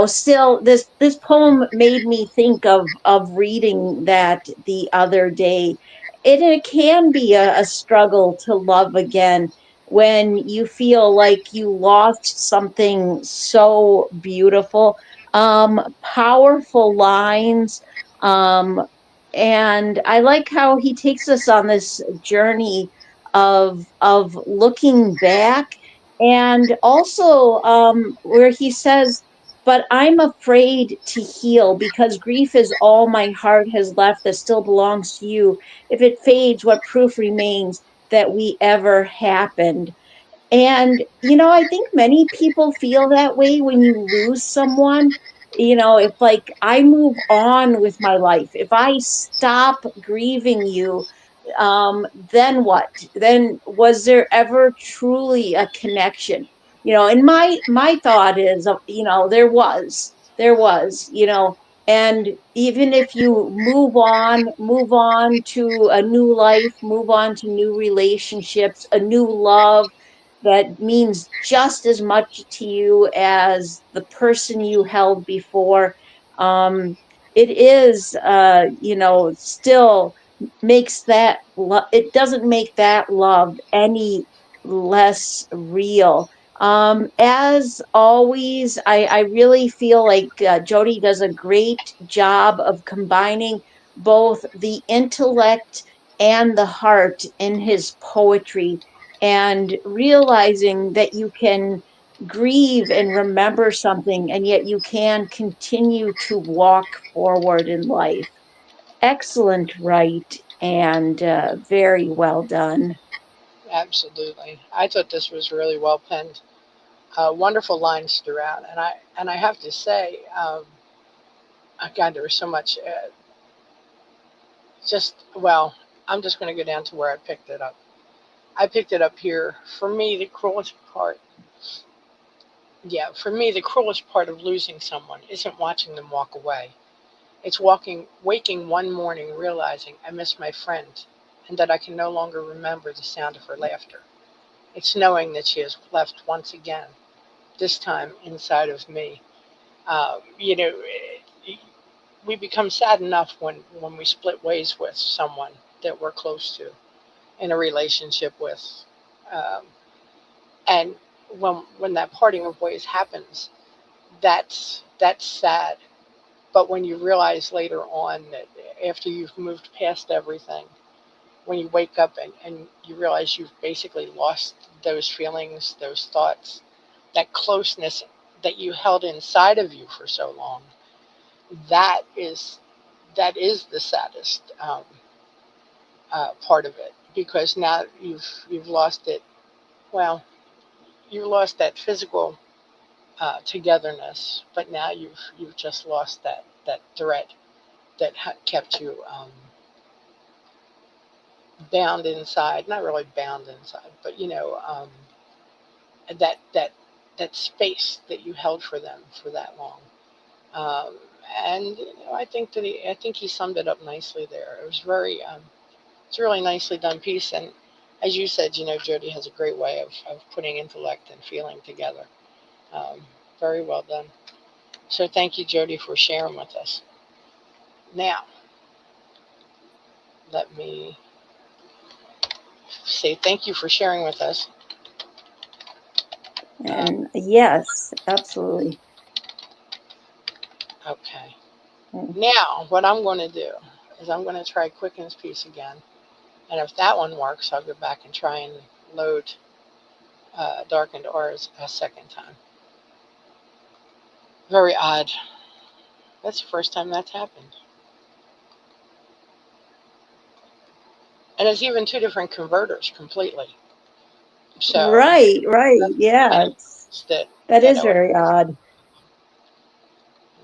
still, this poem made me think of reading that the other day. It can be a struggle to love again when you feel like you lost something so beautiful. Powerful lines. Um, and I like how he takes us on this journey of looking back, and also where he says, but I'm afraid to heal because grief is all my heart has left that still belongs to you. If it fades, what proof remains that we ever happened? And, I think many people feel that way when you lose someone. If like I move on with my life, if I stop grieving you, then what? Then was there ever truly a connection? And my thought is, there was, and even if you move on to a new life, move on to new relationships, a new love that means just as much to you as the person you held before. It is, still makes it doesn't make that love any less real. As always, I really feel like Jody does a great job of combining both the intellect and the heart in his poetry, and realizing that you can grieve and remember something, and yet you can continue to walk forward in life. Excellent, right? And very well done. Absolutely. I thought this was really well penned. Wonderful lines throughout, and I have to say, God, there was so much. Well, I'm just going to go down to where I picked it up. I picked it up here. For me, the cruelest part Yeah, for me, the cruelest part of losing someone isn't watching them walk away. It's waking one morning realizing I miss my friend and that I can no longer remember the sound of her laughter. It's knowing that she has left once again, this time inside of me. You know, we become sad enough when we split ways with someone that we're close to, in a relationship with. Um, and when that parting of ways happens, that's sad. But when you realize later on that after you've moved past everything, when you wake up and you realize you've basically lost those feelings, those thoughts, that closeness that you held inside of you for so long, that is the saddest part of it, because now you've lost it. Well, you lost that physical togetherness, but now you've just lost that thread that kept you bound inside. Not really bound inside, but that that that space that you held for them for that long. Um, and I think he summed it up nicely there. It was it's a really nicely done piece. And as you said, Jody has a great way of putting intellect and feeling together. Um, Very well done. So thank you, Jody, for sharing with us. Now, let me say thank you for sharing with us. And yes, absolutely. Okay. Now, what I'm going to do is I'm going to try Quicken's piece again. And if that one works, I'll go back and try and load Darkened Auras a second time. Very odd. That's the first time that's happened. And it's even two different converters completely. So Right, yeah. That is very odd.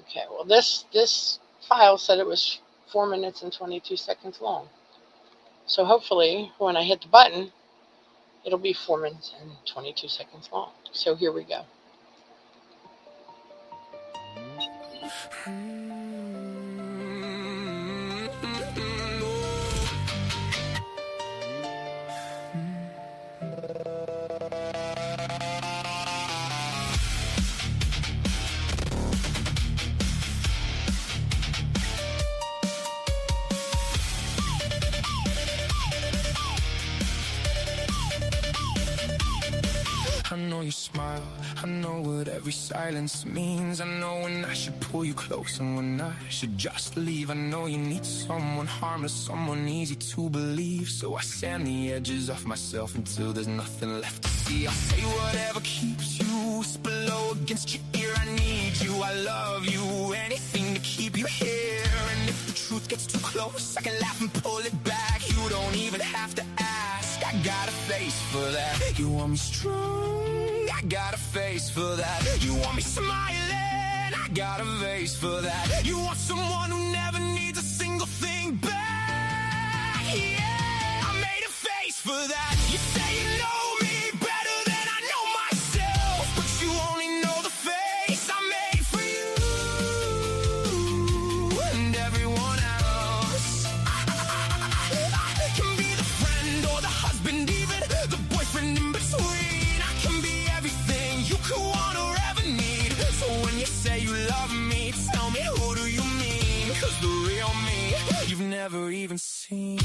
Okay, well this file said it was 4 minutes and 22 seconds long. So hopefully when I hit the button, it'll be 4 minutes and 22 seconds long. So here we go. I know you smile, I know what every silence means. I know when I should pull you close and when I should just leave. I know you need someone harmless, someone easy to believe. So I sand the edges off myself until there's nothing left to see. I'll say whatever keeps you, whisper low against your ear. I need you, I love you, anything to keep you here. And if the truth gets too close, I can laugh and pull it back. You don't even have to ask, I got a face for that. You want me strong, I got a face for that. You want me smiling, I got a face for that. You want someone who never needs a single thing back. Yeah, I made a face for that. You say you know me better than I know myself, but you only know the face I made for you and everyone else. I can be the friend or the husband, even the boyfriend in between. I can be everything you could want or ever need. So when you say you love me, tell me who do you mean? 'Cause the real me, you've never even seen.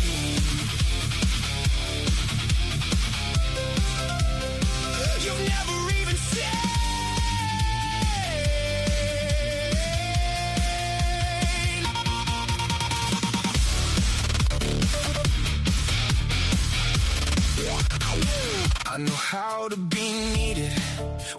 You've never even seen. I know how to be needed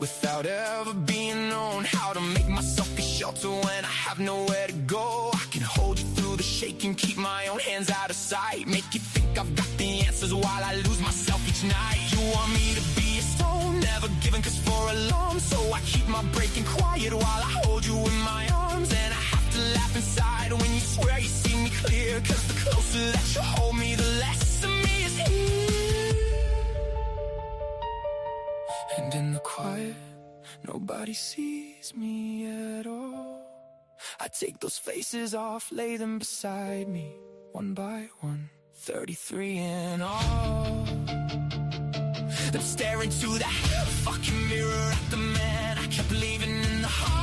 without ever being known, how to make myself a shelter when I have nowhere to go. I can hold you through the shaking, keep my own hands out of sight, make you think I've got the answers while I lose myself each night. You want me to be a stone, never giving 'cause for alarm, so I keep my breaking quiet while I hold you in my arms. And I have to laugh inside when you swear you see me clear, 'cause the closer that you hold me, the less of me is here. And in the quiet nobody sees me at all. I take those faces off, lay them beside me, one by one, 33 in all. Then stare into that fucking mirror at the man I kept leaving in the hall.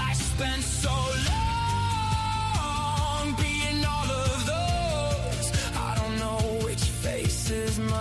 I spent so long being all of those. I don't know which face is mine.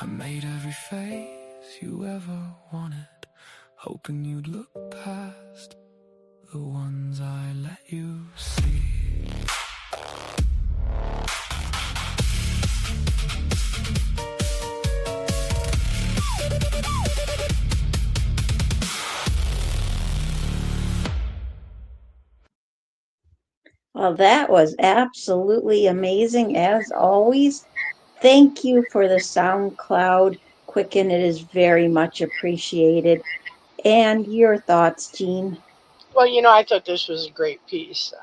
I made every face you ever wanted, hoping you'd look past the ones I let you see. Well, that was absolutely amazing as always. Thank you for the SoundCloud Quicken. It is very much appreciated. And your thoughts, Jean? Well, I thought this was a great piece.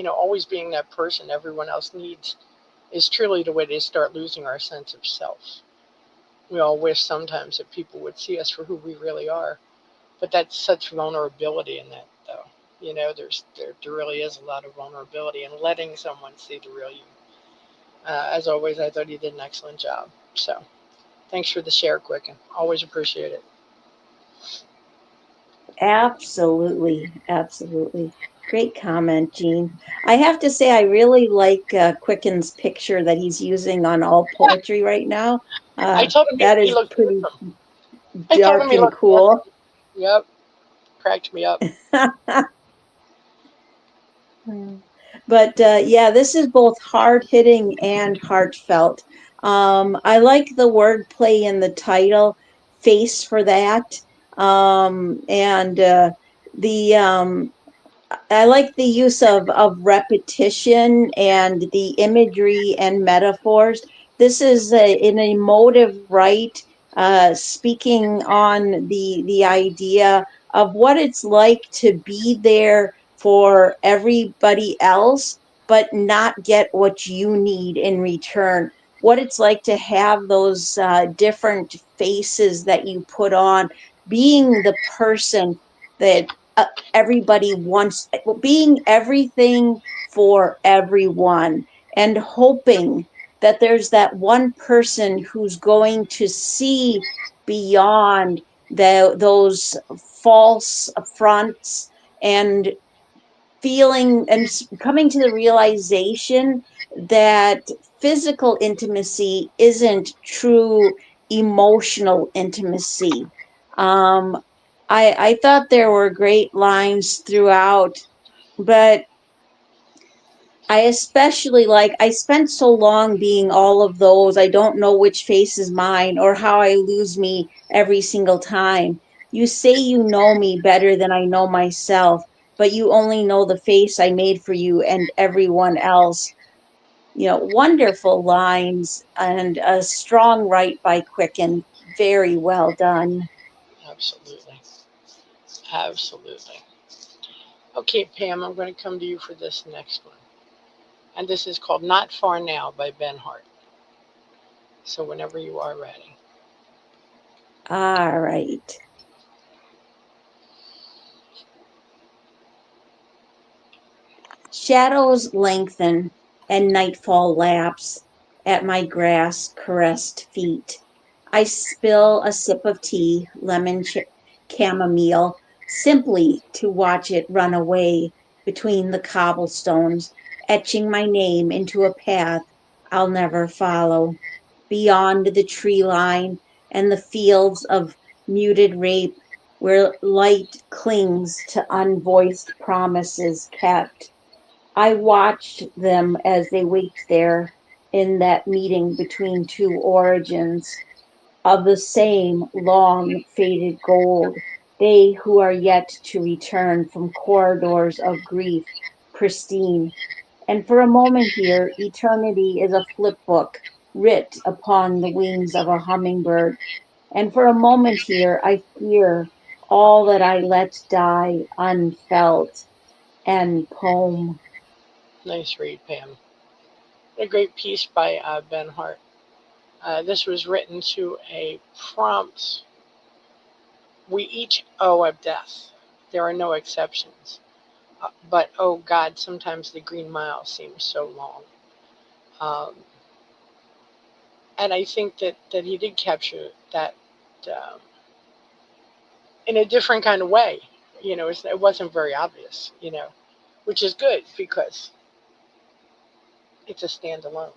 Always being that person everyone else needs is truly the way to start losing our sense of self. We all wish sometimes that people would see us for who we really are, but that's such vulnerability in that, though. There really is a lot of vulnerability in letting someone see the real you. As always, I thought you did an excellent job. So, thanks for the share, Quicken. Always appreciate it. Absolutely, absolutely. Great comment, Jean. I have to say, I really like Quicken's picture that he's using on All Poetry right now. I told him That he is looked pretty handsome. I told him dark he and looked cool. handsome. Yep, cracked me up. But yeah, this is both hard-hitting and heartfelt. I like the wordplay in the title, "Face for That," and the I like the use of repetition and the imagery and metaphors. This is an emotive right, speaking on the idea of what it's like to be there for everybody else, but not get what you need in return. What it's like to have those different faces that you put on, being the person that everybody wants, being everything for everyone, and hoping that there's that one person who's going to see beyond those false fronts, and feeling and coming to the realization that physical intimacy isn't true emotional intimacy. Um, I thought there were great lines throughout, but I especially I spent so long being all of those. I don't know which face is mine or how I lose me every single time. You say you know me better than I know myself, but you only know the face I made for you and everyone else. Wonderful lines and a strong write by Quicken. Very well done. Absolutely. Absolutely. Okay, Pam, I'm going to come to you for this next one. And this is called Not Far Now by Ben Hart. So whenever you are ready. All right. Shadows lengthen and nightfall lapse at my grass-caressed feet. I spill a sip of tea, chamomile, simply to watch it run away between the cobblestones, etching my name into a path I'll never follow. Beyond the tree line and the fields of muted rape, where light clings to unvoiced promises kept. I watched them as they wait there in that meeting between two origins of the same long faded gold, they who are yet to return from corridors of grief, pristine. And for a moment here, eternity is a flip book writ upon the wings of a hummingbird. And for a moment here, I fear all that I let die unfelt. And poem. Nice read, Pam. A great piece by Ben Hart. This was written to a prompt. We each owe a death. There are no exceptions. But, oh God, sometimes the green mile seems so long. And I think that he did capture that in a different kind of way. It wasn't very obvious, which is good because it's a standalone.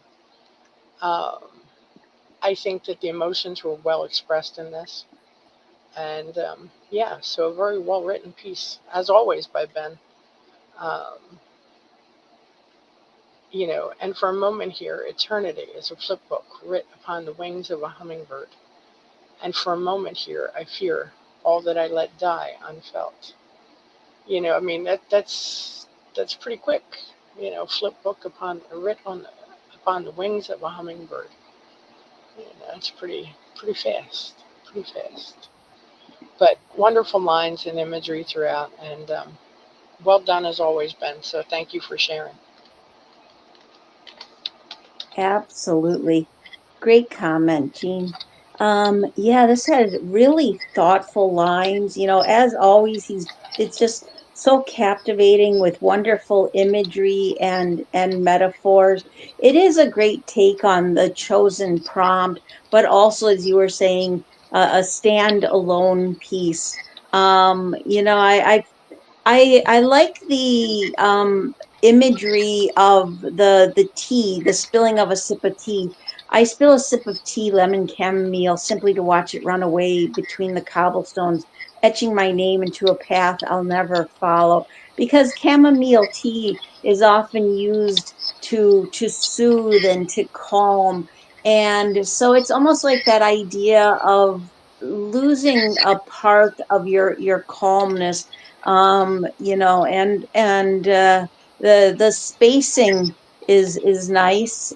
I think that the emotions were well expressed in this. And so a very well written piece, as always, by Ben. And for a moment here, eternity is a flip book writ upon the wings of a hummingbird. And for a moment here, I fear all that I let die unfelt. That's pretty quick. Flip book upon the wings of a hummingbird. It's pretty fast, But wonderful lines and imagery throughout, and well done as always, Ben. So thank you for sharing. Absolutely. Great comment, Jean. Yeah, this had really thoughtful lines. As always, it's just so captivating with wonderful imagery and metaphors. It is a great take on the chosen prompt, but also, as you were saying, a standalone piece. I like the imagery of the tea, the spilling of a sip of tea. I spill a sip of tea, lemon chamomile, simply to watch it run away between the cobblestones, etching my name into a path I'll never follow. Because chamomile tea is often used to soothe and to calm. And so it's almost like that idea of losing a part of your calmness, and the spacing is nice,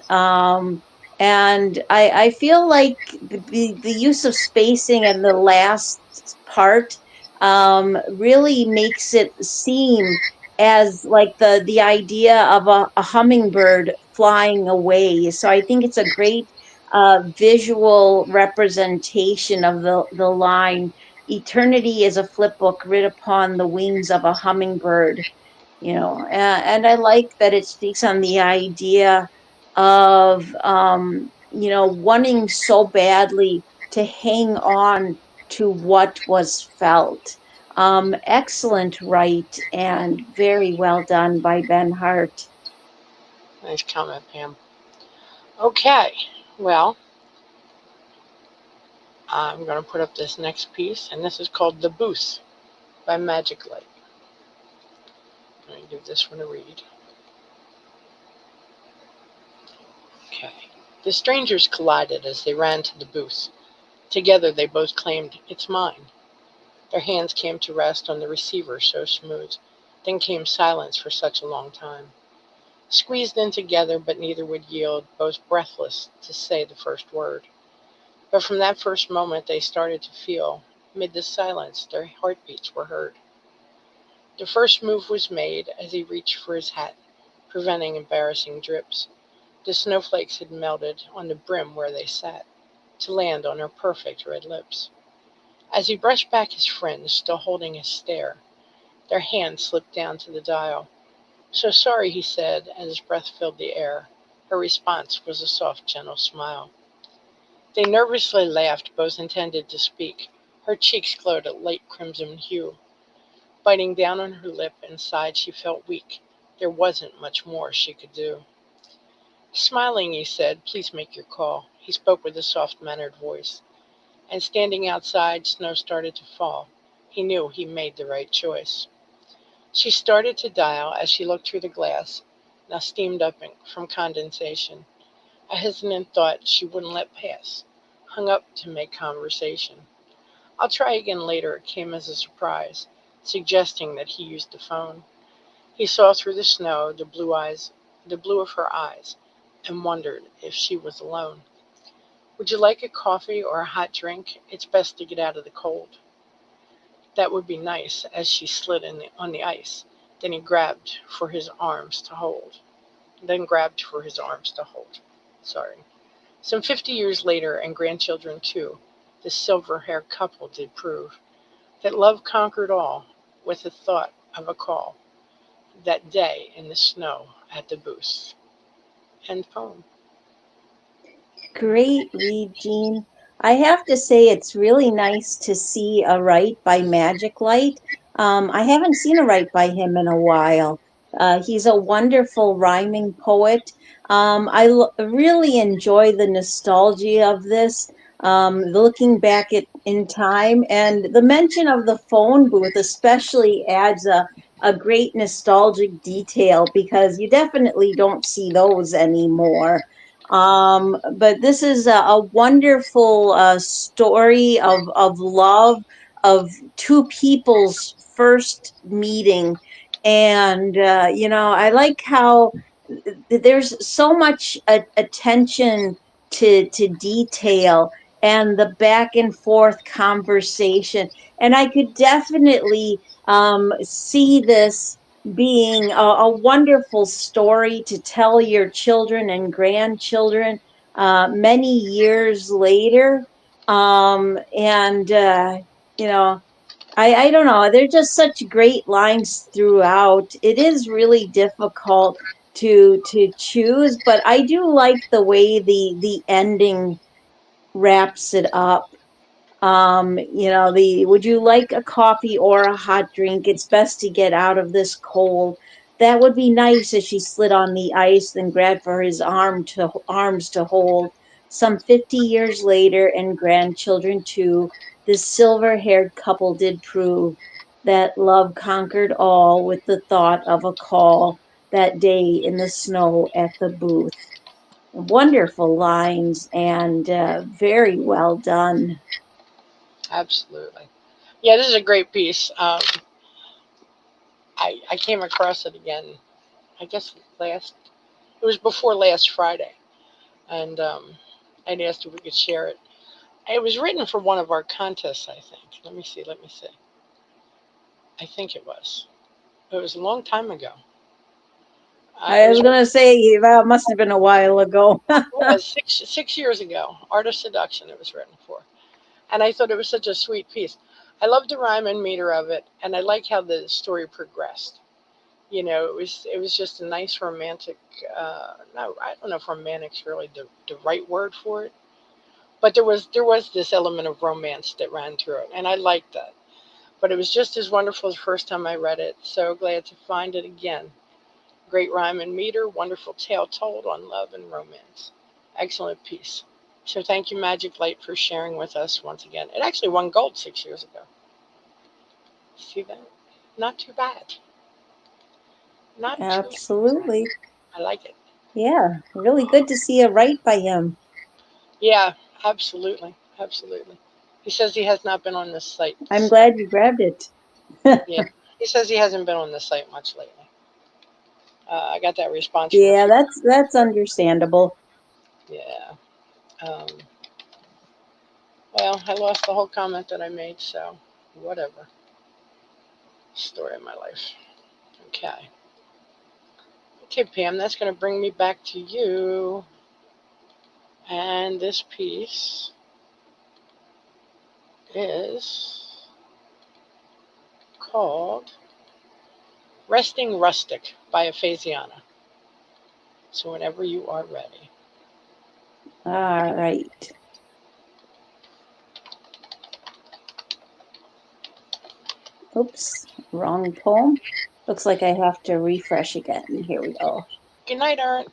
and I feel like the use of spacing in the last part really makes it seem as like the idea of a hummingbird flying away. So I think it's a great visual representation of the line. Eternity is a flip book writ upon the wings of a hummingbird, and I like that it speaks on the idea of, wanting so badly to hang on to what was felt. Excellent write and very well done by Ben Hart. Nice comment, Pam. Okay, well, I'm going to put up this next piece, and this is called The Booth by Magic Light. I'm going to give this one a read. Okay. The strangers collided as they ran to the booth. Together they both claimed, "It's mine." Their hands came to rest on the receiver so smooth. Then came silence for such a long time. Squeezed in together, but neither would yield, both breathless to say the first word. But from that first moment they started to feel, mid the silence, their heartbeats were heard. The first move was made as he reached for his hat, preventing embarrassing drips. The snowflakes had melted on the brim where they sat, to land on her perfect red lips. As he brushed back his friends, still holding his stare, their hands slipped down to the dial. "So sorry," he said, as his breath filled the air. Her response was a soft, gentle smile. They nervously laughed, both intended to speak. Her cheeks glowed a light crimson hue. Biting down on her lip, inside she felt weak. There wasn't much more she could do. Smiling, he said, "Please make your call." He spoke with a soft-mannered voice. And standing outside, snow started to fall. He knew he made the right choice. She started to dial as she looked through the glass, now steamed up from condensation. A hesitant thought she wouldn't let pass. Hung up to make conversation. "I'll try again later," came as a surprise, suggesting that he use the phone. He saw through the snow the blue of her eyes, and wondered if she was alone. "Would you like a coffee or a hot drink? It's best to get out of the cold." "That would be nice," as she slid on the ice. Then he grabbed for his arms to hold. Then grabbed for his arms to hold. Sorry. Some 50 years later, and grandchildren too, the silver-haired couple did prove that love conquered all with the thought of a call that day in the snow at the booth. End poem. Great read, Jean. I have to say it's really nice to see a write by Magic Light. I haven't seen a write by him in a while. He's a wonderful rhyming poet. Really enjoy the nostalgia of this, looking back in time, and the mention of the phone booth especially adds a great nostalgic detail because you definitely don't see those anymore. But this is a wonderful story of love, of two people's first meeting. And, I like how there's so much attention to detail and the back and forth conversation. And I could definitely see this being a wonderful story to tell your children and grandchildren many years later. And, you know, I don't know. They're just such great lines throughout. It is really difficult to choose, but I do like the way the ending wraps it up. The would you like a coffee or a hot drink? It's best to get out of this cold. That would be nice as she slid on the ice, then grabbed for his arms to hold. Some 50 years later, and grandchildren too, this silver-haired couple did prove that love conquered all with the thought of a call that day in the snow at the booth. Wonderful lines and very well done. Absolutely. Yeah, this is a great piece. I came across it again, I guess it was before last Friday. And I'd asked if we could share it. It was written for one of our contests, I think. Let me see. I think it was. It was a long time ago. It I was was gonna say that must have been a while ago. yeah, 6 years ago. Art of Seduction. It was written for, and I thought it was such a sweet piece. I loved the rhyme and meter of it, and I like how the story progressed. It was just a nice romantic. No, I don't know if romantic's really the right word for it, but there was this element of romance that ran through it, and I liked that. But it was just as wonderful the first time I read it. So glad to find it again. Great rhyme and meter, wonderful tale told on love and romance. Excellent piece. So thank you, Magic Light, for sharing with us once again. It actually won gold 6 years ago. See that? Not too bad. Not too bad. Absolutely. I like it. Yeah, really good to see a write by him. Yeah, absolutely. Absolutely. He says he has not been on this site. I'm glad you grabbed it. Yeah. He says he hasn't been on this site much lately. I got that response from a Yeah, few. that's understandable. Yeah. Um, well, I lost the whole comment that I made, so whatever. Story of my life. Okay. Okay, Pam, that's going to bring me back to you. And this piece is called Resting Rustic by Aphasiana. So whenever you are ready. All right. Oops, wrong poem. Looks like I have to refresh again. Here we go. Good night, Erin.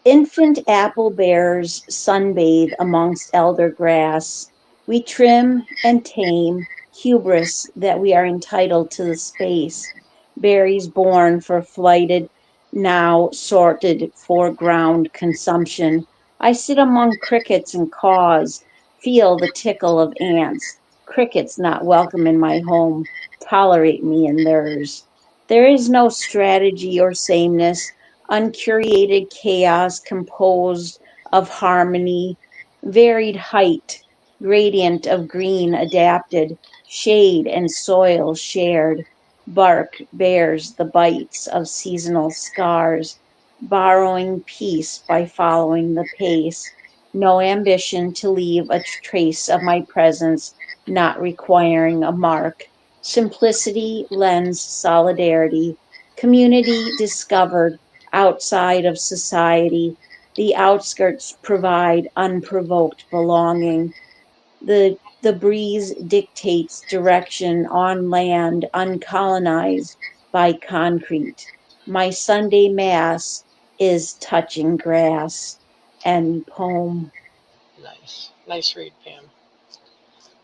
Infant apple bears sunbathe amongst elder grass. We trim and tame hubris that we are entitled to the space. Berries born for flighted, now sorted for ground consumption. I sit among crickets and caws, feel the tickle of ants. Crickets not welcome in my home, tolerate me in theirs. There is no strategy or sameness, uncurated chaos composed of harmony, varied height, gradient of green adapted, shade and soil shared. Bark bears the bites of seasonal scars, borrowing peace by following the pace. No ambition to leave a trace of my presence, not requiring a mark. Simplicity lends solidarity, community discovered outside of society. The outskirts provide unprovoked belonging. The breeze dictates direction on land uncolonized by concrete. My Sunday Mass is touching grass. End poem. Nice. Nice read, Pam.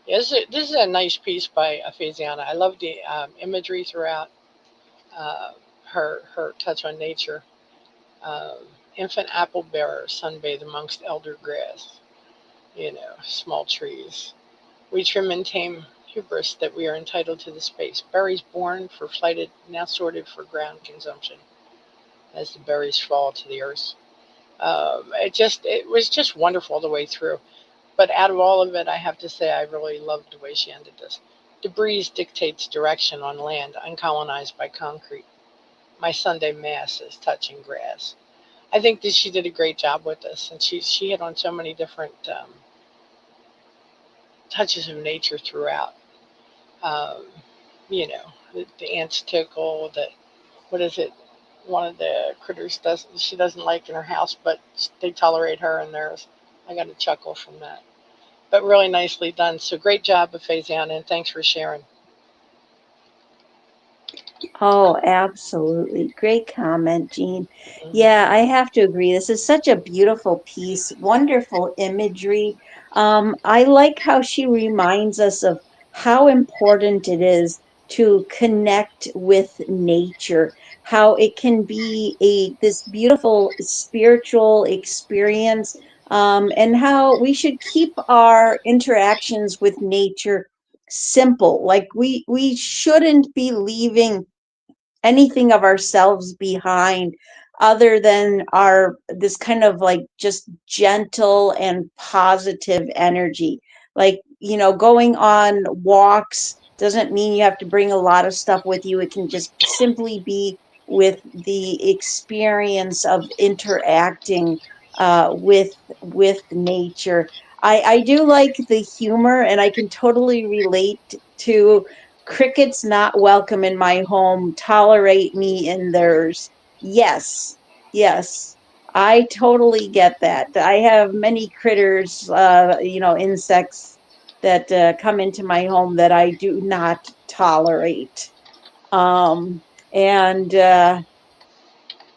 Yeah, this is a nice piece by Faisiana. I love the imagery throughout, uh, her touch on nature. Um, Infant apple bearer sunbathe amongst elder grass, small trees. We trim and tame hubris that we are entitled to the space. Berries born for flighted, now sorted for ground consumption as the berries fall to the earth. It was just wonderful the way through. But out of all of it, I have to say I really loved the way she ended this. The breeze dictates direction on land uncolonized by concrete. My Sunday Mass is touching grass. I think that she did a great job with this, and she hit on so many different touches of nature throughout. Um, the ants tickle. That what is it? One of the critters doesn't like in her house, but they tolerate her in theirs. I got a chuckle from that. But really nicely done. So great job, Faisiana, and thanks for sharing. Oh, absolutely. Great comment, Jean. Mhm. Yeah, I have to agree. This is such a beautiful piece, wonderful imagery. I like how she reminds us of how important it is to connect with nature, how it can be a this beautiful spiritual experience, and how we should keep our interactions with nature simple. Like we shouldn't be leaving anything of ourselves behind other than our this kind of like just gentle and positive energy, like going on walks doesn't mean you have to bring a lot of stuff with you. It can just simply be with the experience of interacting with nature. I do like the humor, and I can totally relate to crickets not welcome in my home, tolerate me in theirs. Yes, yes, I totally get that. I have many critters, insects that come into my home that I do not tolerate. And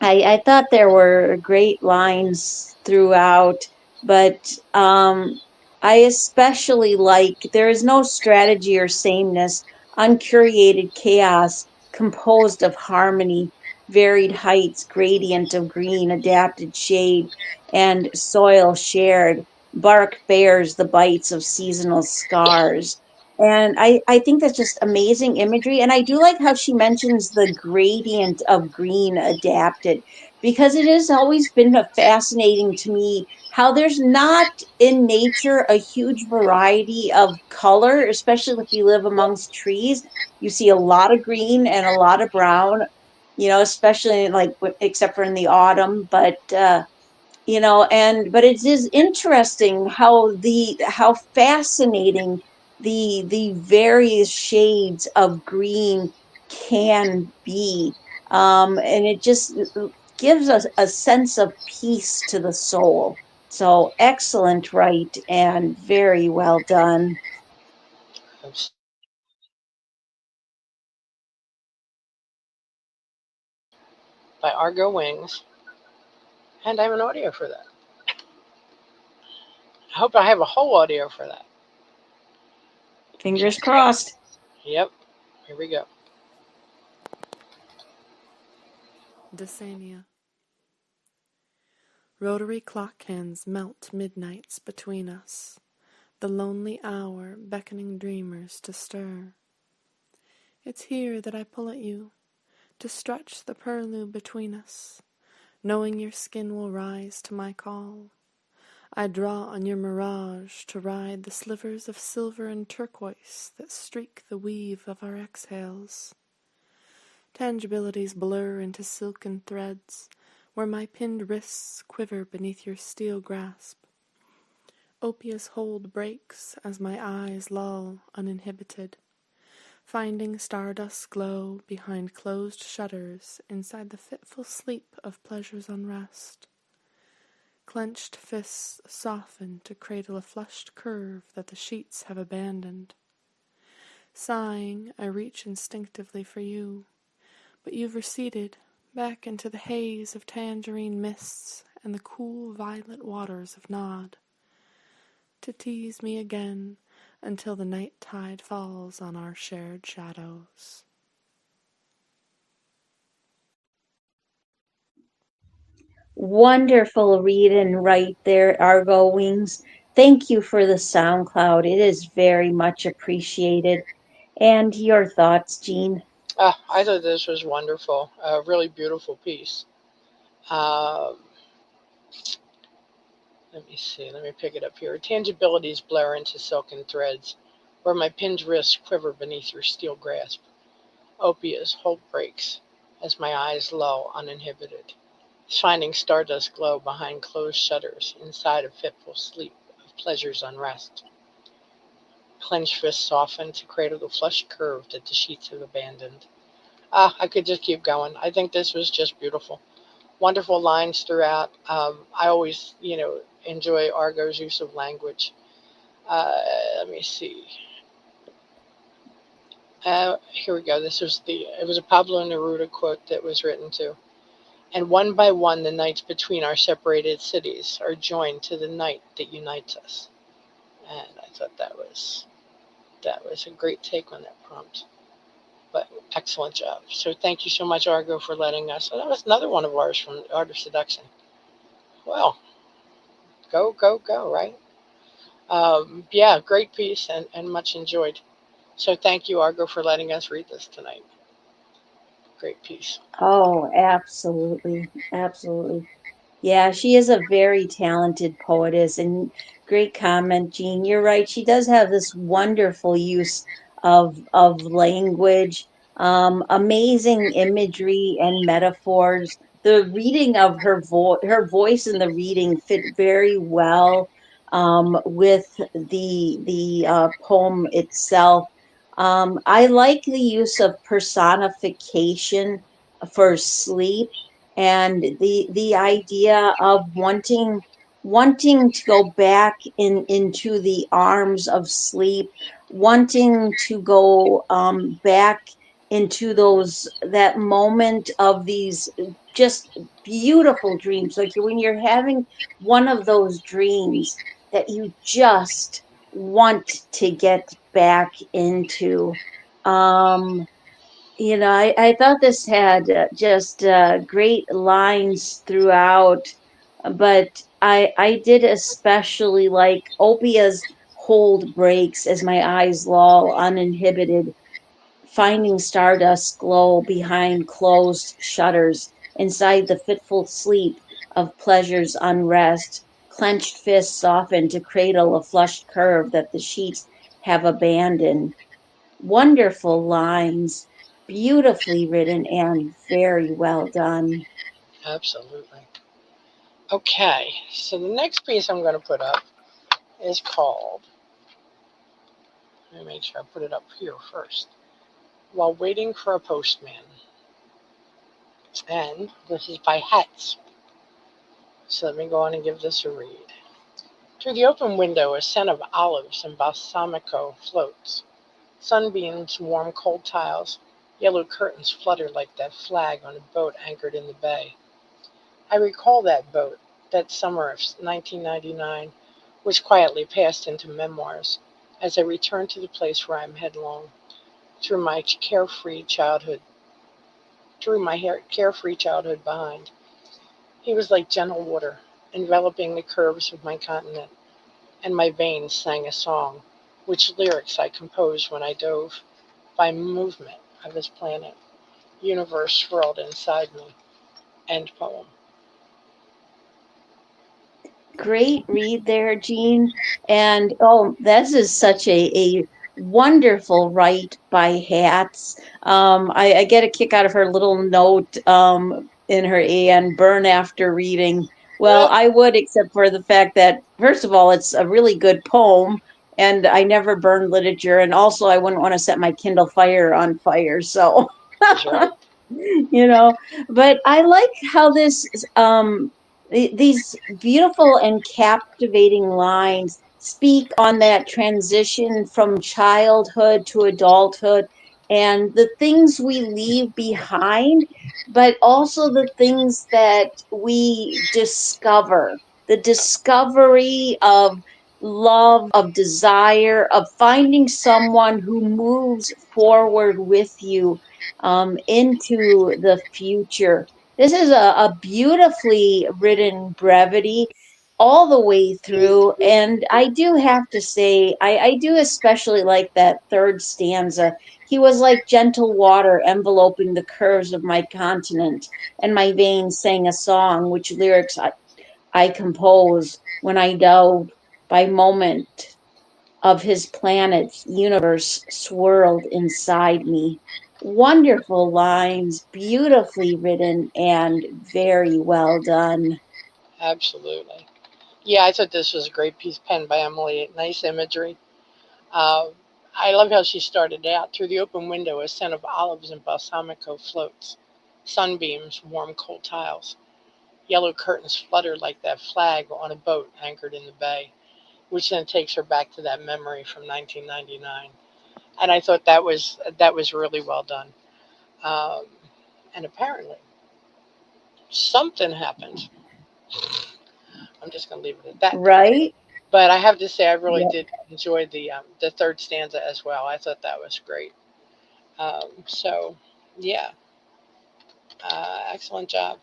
I thought there were great lines throughout, but I especially like there is no strategy or sameness, uncurated chaos composed of harmony, varied heights, gradient of green, adapted shade, and soil shared. Bark bears the bites of seasonal scars. And I think that's just amazing imagery. And I do like how she mentions the gradient of green adapted, because it has always been fascinating to me how there's not in nature a huge variety of color, especially if you live amongst trees. You see a lot of green and a lot of brown, especially like except for in the autumn. But it is interesting how fascinating the various shades of green can be, and it just gives us a sense of peace to the soul. So excellent, right, and very well done. By Argo Wings. And I have an audio for that. I hope I have a whole audio for that. Fingers crossed. Yep. Here we go. Dysania. Rotary clock hands melt midnights between us, the lonely hour beckoning dreamers to stir. It's here that I pull at you, to stretch the purlieu between us, knowing your skin will rise to my call. I draw on your mirage to ride the slivers of silver and turquoise that streak the weave of our exhales. Tangibilities blur into silken threads, where my pinned wrists quiver beneath your steel grasp. Opia's hold breaks as my eyes lull uninhibited, finding stardust glow behind closed shutters inside the fitful sleep of pleasure's unrest. Clenched fists soften to cradle a flushed curve that the sheets have abandoned. Sighing, I reach instinctively for you, but you've receded back into the haze of tangerine mists and the cool violet waters of Nod, to tease me again until the night tide falls on our shared shadows. Wonderful reading right there, Argo Wings. Thank you for the SoundCloud. It is very much appreciated. And your thoughts, Jean? I thought this was wonderful. A really beautiful piece. Let me see. Let me pick it up here. Tangibilities blur into silken threads, where my pinned wrists quiver beneath your steel grasp. Opia's hold breaks as my eyes lull uninhibited, shining stardust glow behind closed shutters inside a fitful sleep of pleasure's unrest. Clenched fists soften to cradle the flushed curve that the sheets have abandoned. I could just keep going. I think this was just beautiful. Wonderful lines throughout. I always, enjoy Argo's use of language. Let me see. Here we go. It was a Pablo Neruda quote that was written too. And one by one, the nights between our separated cities are joined to the night that unites us. And I thought that was a great take on that prompt. But excellent job. So thank you so much, Argo, for letting us. So that was another one of ours from Art of Seduction. Well, go, right? Yeah, great piece and much enjoyed. So thank you, Argo, for letting us read this tonight. Great piece. Oh, absolutely. Absolutely. Yeah, she is a very talented poetess, and great comment, Jean. You're right. She does have this wonderful use of language, amazing imagery and metaphors. The reading of her voice in the reading fit very well with the poem itself. I like the use of personification for sleep and the idea of wanting to go back into the arms of sleep, wanting to go back into that moment of these just beautiful dreams, like when you're having one of those dreams that you just want to get back into. I thought this had just great lines throughout, but I did especially like Opia's hold breaks as my eyes loll uninhibited, finding stardust glow behind closed shutters, inside the fitful sleep of pleasure's unrest, clenched fists soften to cradle a flushed curve that the sheets have abandoned. Wonderful lines, beautifully written, and very well done. Absolutely. Okay, so the next piece I'm going to put up is called, let me make sure I put it up here first, While Waiting for a Postman. And this is by Hats. So let me go on and give this a read. Through the open window, a scent of olives and balsamico floats. Sunbeams warm cold tiles. Yellow curtains flutter like that flag on a boat anchored in the bay. I recall that boat, that summer of 1999, which quietly passed into memoirs as I return to the place where I'm headlong through my carefree childhood, carefree childhood behind. He was like gentle water, enveloping the curves of my continent, and my veins sang a song, which lyrics I composed when I dove by movement of his planet, universe swirled inside me. End poem. Great read there, Jean. And oh, this is such a wonderful write by Hats. I get a kick out of her little note in her and burn after reading. Well, I would, except for the fact that, first of all, it's a really good poem, and I never burn literature, and also I wouldn't want to set my Kindle Fire on fire. So, That's right. you know, but I like how this these beautiful and captivating lines speak on that transition from childhood to adulthood and the things we leave behind, but also the things that we discover, the discovery of love, of desire, of finding someone who moves forward with you into the future. This is a beautifully written brevity all the way through. And I do have to say, I do especially like that third stanza. He was like gentle water enveloping the curves of my continent, and my veins sang a song, which lyrics I composed when I dove by moment of his planet's universe swirled inside me. Wonderful lines, beautifully written, and very well done. Absolutely. Yeah, I thought this was a great piece penned by Emily. Nice imagery. Uh, I love how she started out. Through the open window, a scent of olives and balsamico floats. Sunbeams warm cold tiles. Yellow curtains flutter like that flag on a boat anchored in the bay, which then takes her back to that memory from 1999. And I thought that was really well done. Um, and apparently, something happened. I'm just going to leave it at that. Right? But I have to say, I really Yep. did enjoy the third stanza as well. I thought that was great. So, yeah, excellent job,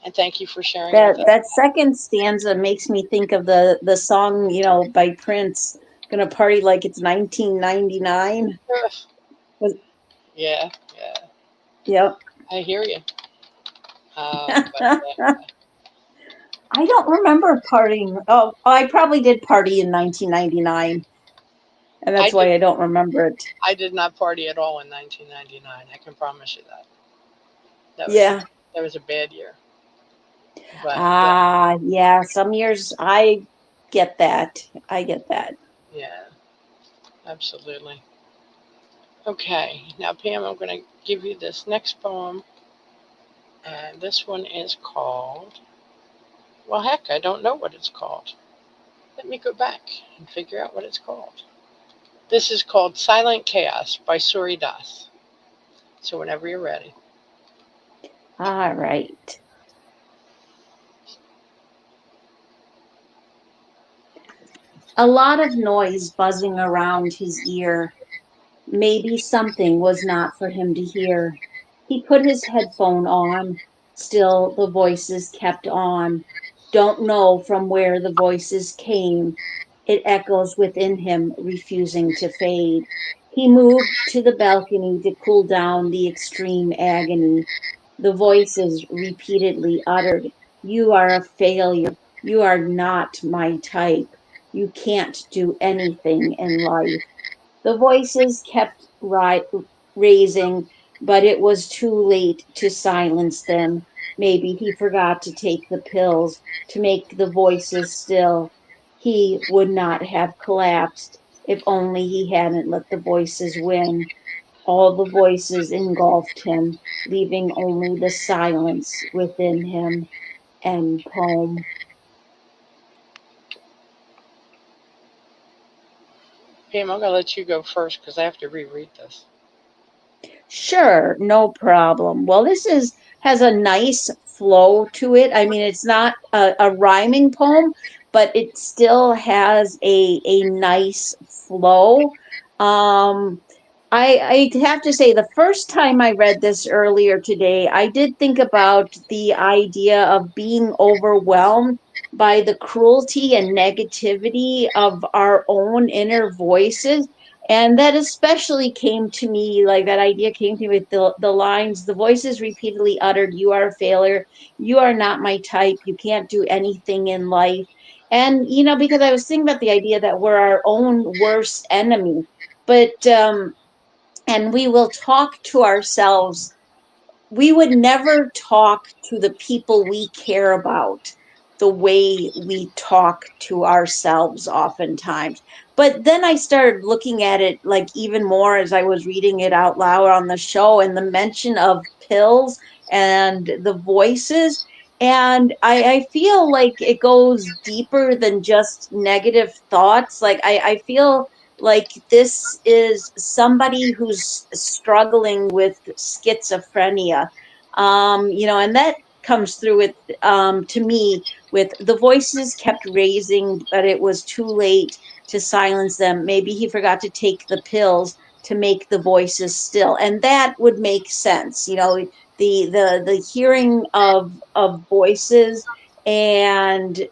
and thank you for sharing with us. That second stanza makes me think of the song, by Prince, "Gonna Party Like It's 1999." Yeah, yeah, Yep. I hear you. But I don't remember partying. Oh, I probably did party in 1999, and I that's did. why I don't remember it. I did not party at all in 1999. I can promise you that. That was Yeah. that was a bad year. But Ah, yeah, some years I get that. I get that. yeah, absolutely. Okay, now Pam, I'm going to give you this next poem, and this one is called. Well, heck, I don't know what it's called. Let me go back and figure out what it's called. This is called Silent Chaos by Suri Das. So whenever you're ready. All right. A lot of noise buzzing around his ear. Maybe something was not for him to hear. He put his headphone on. Still, the voices kept on. Don't know from where the voices came. It echoes within him, refusing to fade. He moved to the balcony to cool down the extreme agony. The voices repeatedly uttered, "You are a failure. You are not my type. You can't do anything in life." The voices kept raising, but it was too late to silence them. Maybe he forgot to take the pills to make the voices still. He would not have collapsed if only he hadn't let the voices win. All the voices engulfed him, leaving only the silence within him. End poem. Pam, I'm going to let you go first because I have to reread this. Sure, no problem. Well, has a nice flow to it. I mean, it's not a rhyming poem, but it still has a nice flow. Um, I have to say, the first time I read this earlier today, I did think about the idea of being overwhelmed by the cruelty and negativity of our own inner voices. And that especially came to me, like that idea came to me with the lines, the voices repeatedly uttered, "You are a failure, you are not my type, you can't do anything in life." And, because I was thinking about the idea that we're our own worst enemy. But and we will talk to ourselves. We would never talk to the people we care about the way we talk to ourselves oftentimes. But then I started looking at it like even more as I was reading it out loud on the show, and the mention of pills and the voices. And I feel like it goes deeper than just negative thoughts. Like I feel like this is somebody who's struggling with schizophrenia. And that comes through with, to me, with the voices kept raising, but it was too late to silence them. Maybe he forgot to take the pills to make the voices still, and that would make sense. The hearing of voices and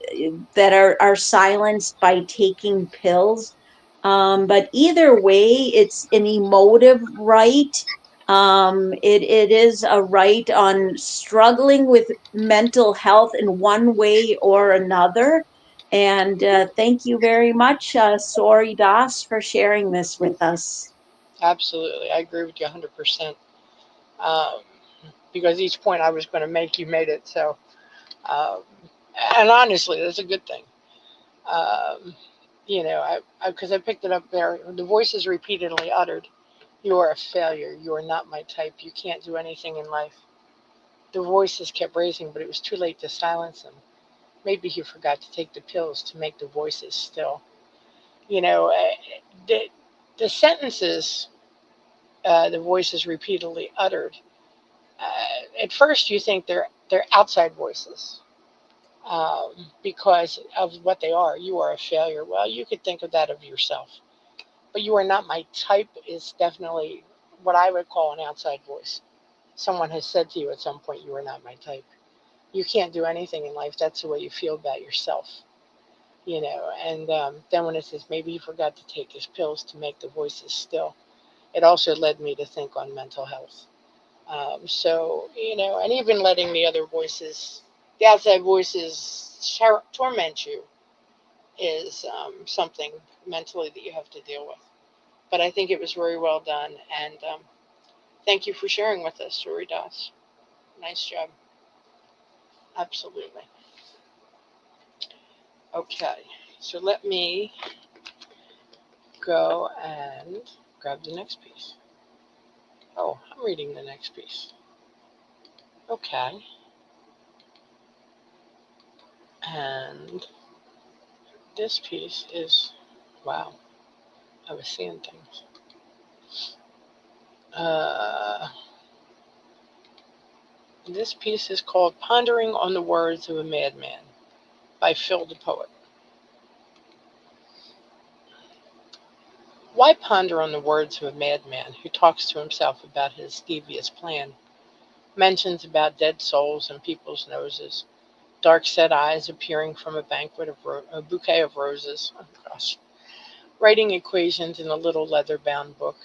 that are silenced by taking pills. But either way, it's an emotive right. It is a right on struggling with mental health in one way or another. And thank you very much, Sori Das, for sharing this with us. Absolutely. I agree with you 100%. Um, because each point I was going to make, you made it. So, um, and honestly, that's a good thing. Um, because I picked it up there. The voices repeatedly uttered, "You are a failure. You are not my type. You can't do anything in life." The voices kept raising, but it was too late to silence them. Maybe he forgot to take the pills to make the voices still. You know, the, the sentences the voices repeatedly uttered. At first, you think they're outside voices because of what they are. You are a failure. Well, you could think of that of yourself, but "you are not my type" is definitely what I would call an outside voice. Someone has said to you at some point, "You are not my type. You can't do anything in life." That's the way you feel about yourself. And then when it says maybe he forgot to take his pills to make the voices still, it also led me to think on mental health. And even letting the outside voices torment you is something mentally that you have to deal with. But I think it was very well done, and thank you for sharing with us, Suri Das. Nice job. Absolutely. Okay, so let me go and grab the next piece. Oh, I'm reading the next piece. Okay. And this piece is, wow, I was seeing things. Uh, this piece is called "Pondering on the Words of a Madman" by Phil the Poet. Why ponder on the words of a madman who talks to himself about his devious plan, mentions about dead souls in people's noses, dark set eyes appearing from a bouquet of roses, oh gosh, writing equations in a little leather-bound book,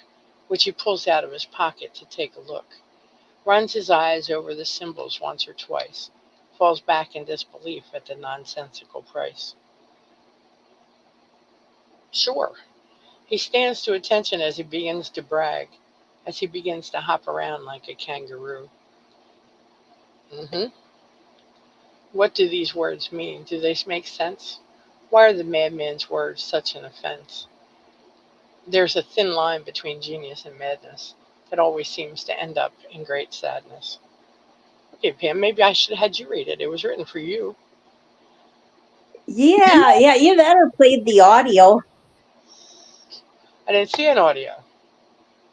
which he pulls out of his pocket to take a look, runs his eyes over the symbols once or twice, falls back in disbelief at the nonsensical price. Sure, he stands to attention as he begins to brag, as he begins to hop around like a kangaroo. hmm What do these words mean? Do they make sense? Why are the madman's words such an offense? There's a thin line between genius and madness that always seems to end up in great sadness. Okay, Pam, maybe I should have had you read it. It was written for you. Yeah, you better play the audio. I didn't see an audio.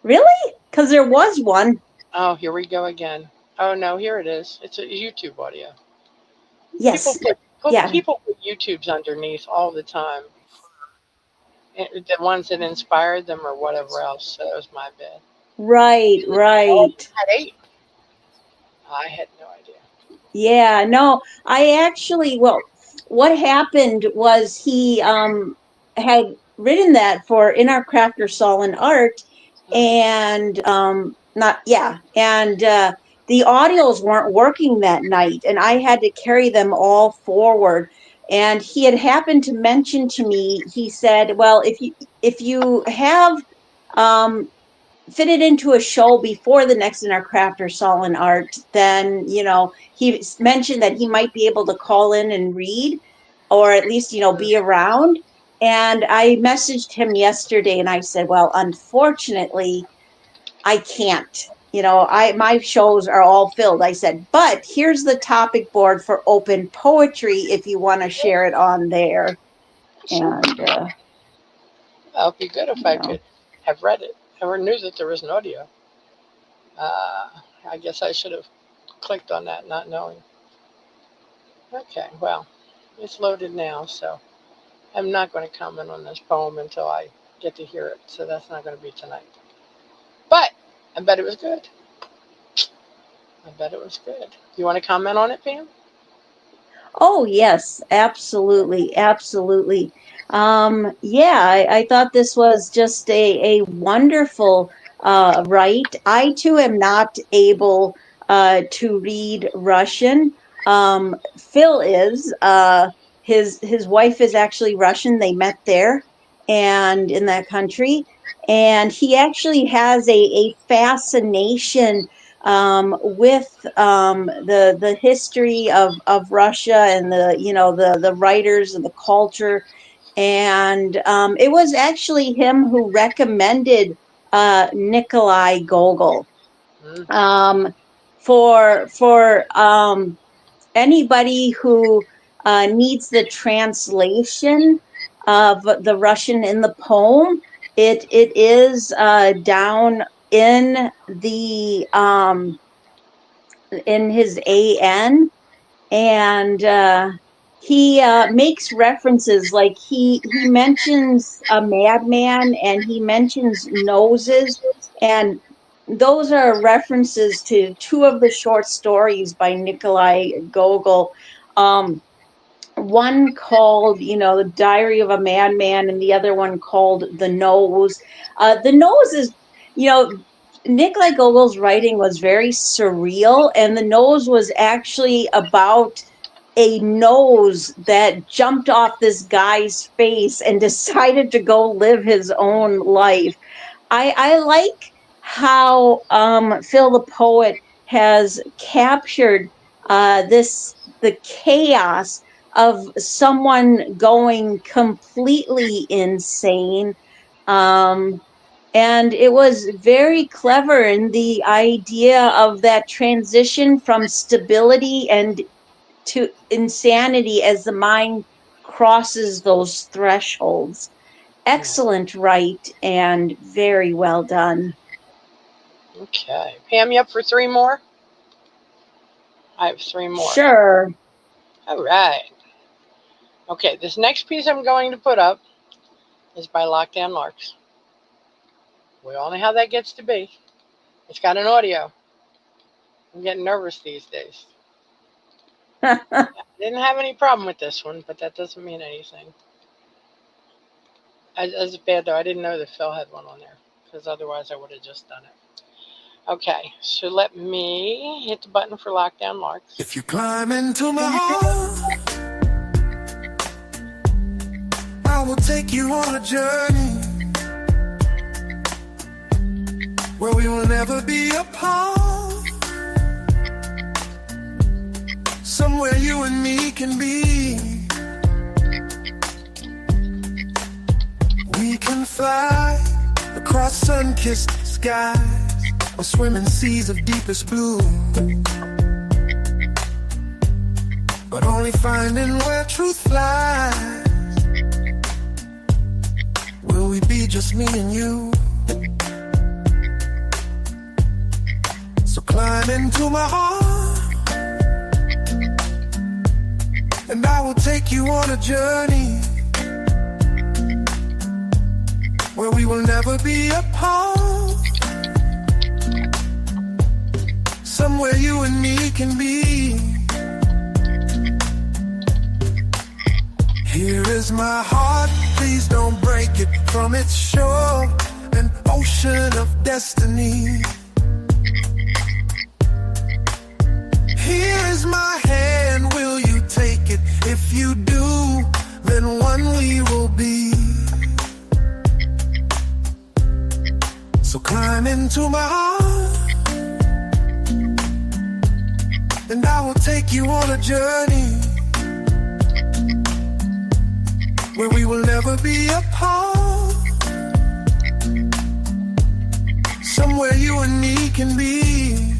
Really? Because there was one. Oh, here we go again. Oh no, here it is. It's a YouTube audio. Yes. Yeah. People put YouTubes underneath all the time. The ones that inspired them or whatever else. So that was my bad. Right. Oh, at 8. I had no idea. Yeah, no, well, what happened was he had written that for In Our Craft or Soul and Art, and not yeah, and the audios weren't working that night, and I had to carry them all forward. And he had happened to mention to me, he said, "Well, if you have fit it into a show before the next In Our Craft or Soul and Art, then, he mentioned that he might be able to call in and read, or at least, be around." And I messaged him yesterday and I said, well, unfortunately, I can't. My shows are all filled. I said, but here's the topic board for open poetry if you want to share it on there. And that would be good if I could have read it. I never knew that there was an audio. I guess I should have clicked on that not knowing. Okay, well, it's loaded now, so I'm not going to comment on this poem until I get to hear it, so that's not going to be tonight. But I bet it was good. You want to comment on it, Pam? Oh, yes, absolutely. Absolutely. I thought this was just a wonderful write. I too am not able to read Russian. Phil is. His wife is actually Russian. They met there and in that country. And he actually has a fascination with the history of Russia and the writers and the culture. And it was actually him who recommended Nikolai Gogol for anybody who needs the translation of the Russian in the poem. It is down in the in his AN, and he makes references, like he mentions a madman and he mentions noses, and those are references to two of the short stories by Nikolai Gogol. One called, The Diary of a Madman, and the other one called The Nose. The Nose is, Nikolai Gogol's writing was very surreal, and The Nose was actually about a nose that jumped off this guy's face and decided to go live his own life. I like how Phil the poet has captured the chaos of someone going completely insane. And it was very clever in the idea of that transition from stability and to insanity as the mind crosses those thresholds. Excellent write and very well done. Okay. Pam, you up for 3 more? I have 3 more. Sure. All right. Okay, this next piece I'm going to put up is by Lockdown Larks. We all know how that gets to be. It's got an audio. I'm getting nervous these days. I didn't have any problem with this one, but that doesn't mean anything. As bad though, I didn't know that Phil had one on there, because otherwise I would have just done it. Okay, so let me hit the button for Lockdown Larks. If you climb into my heart, I will take you on a journey where we will never be apart. Somewhere you and me can be. We can fly across sun-kissed skies or swim in seas of deepest blue, but only finding where truth flies will we we be just me and you. So climb into my heart, and I will take you on a journey where we will never be apart. Somewhere you and me can be. Here is my heart, please don't break it from its shore, an ocean of destiny. Here is my hand, will you take it? If you do, then one we will be. So climb into my heart, and I will take you on a journey where we will never be apart. Somewhere you and me can be.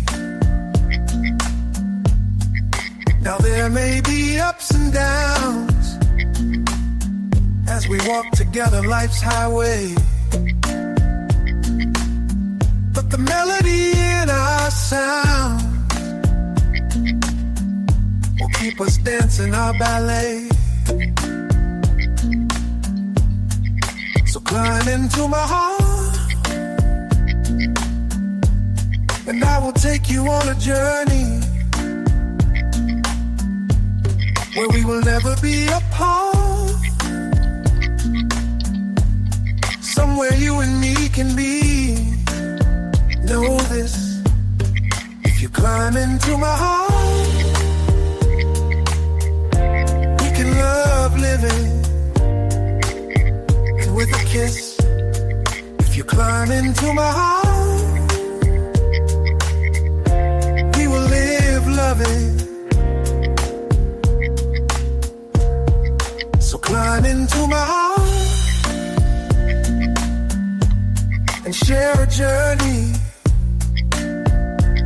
Now there may be ups and downs as we walk together life's highway, but the melody in our sound will keep us dancing our ballet. So climb into my heart, and I will take you on a journey where we will never be apart. Somewhere you and me can be. Know this, if you climb into my heart, we can love living. And with a kiss, if you climb into my heart, we will live loving. So climb into my heart and share a journey.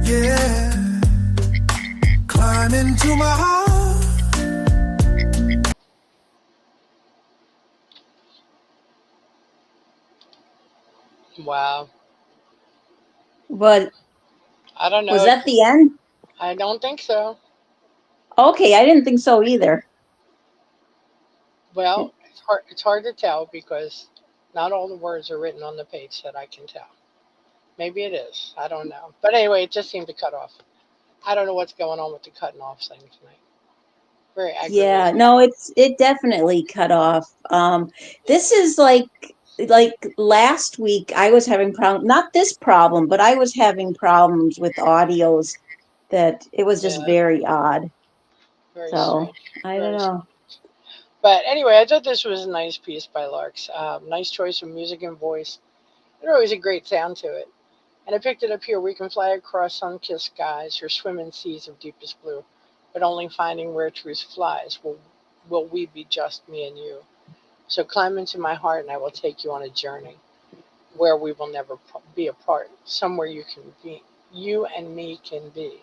Yeah, climb into my heart. Wow. But I don't know. was that the end? I don't think so. Okay, I didn't think so either. Well, it's hard to tell because not all the words are written on the page that I can tell. Maybe it is. I don't know. But anyway, it just seemed to cut off. I don't know what's going on with the cutting off thing tonight. Very Yeah, aggravating. no, it definitely cut off. This is like last week I was having problem, not this problem, but I was having problems with audios that it was just Yeah, very odd. very So strange. I don't Very know. strange. But anyway, I thought this was a nice piece by Larks. Nice choice of music and voice. There's always a great sound to it. And I picked it up here. We can fly across sun-kissed skies or swim in seas of deepest blue, but only finding where truth flies will we be just me and you. So climb into my heart, and I will take you on a journey where we will never be apart. Somewhere you and me can be.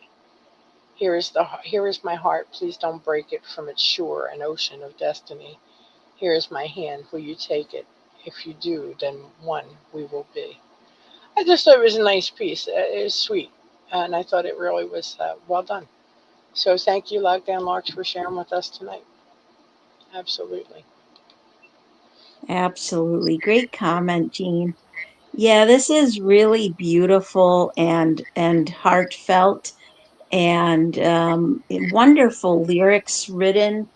Here is my heart. Please don't break it from its shore, an ocean of destiny. Here is my hand. Will you take it? If you do, then one we will be. I just thought it was a nice piece. It was sweet, and I thought it really was well done. So thank you, Lockdown Larks, for sharing with us tonight. Absolutely. Absolutely. Great comment, Jean. Yeah, this is really beautiful and heartfelt and wonderful lyrics written.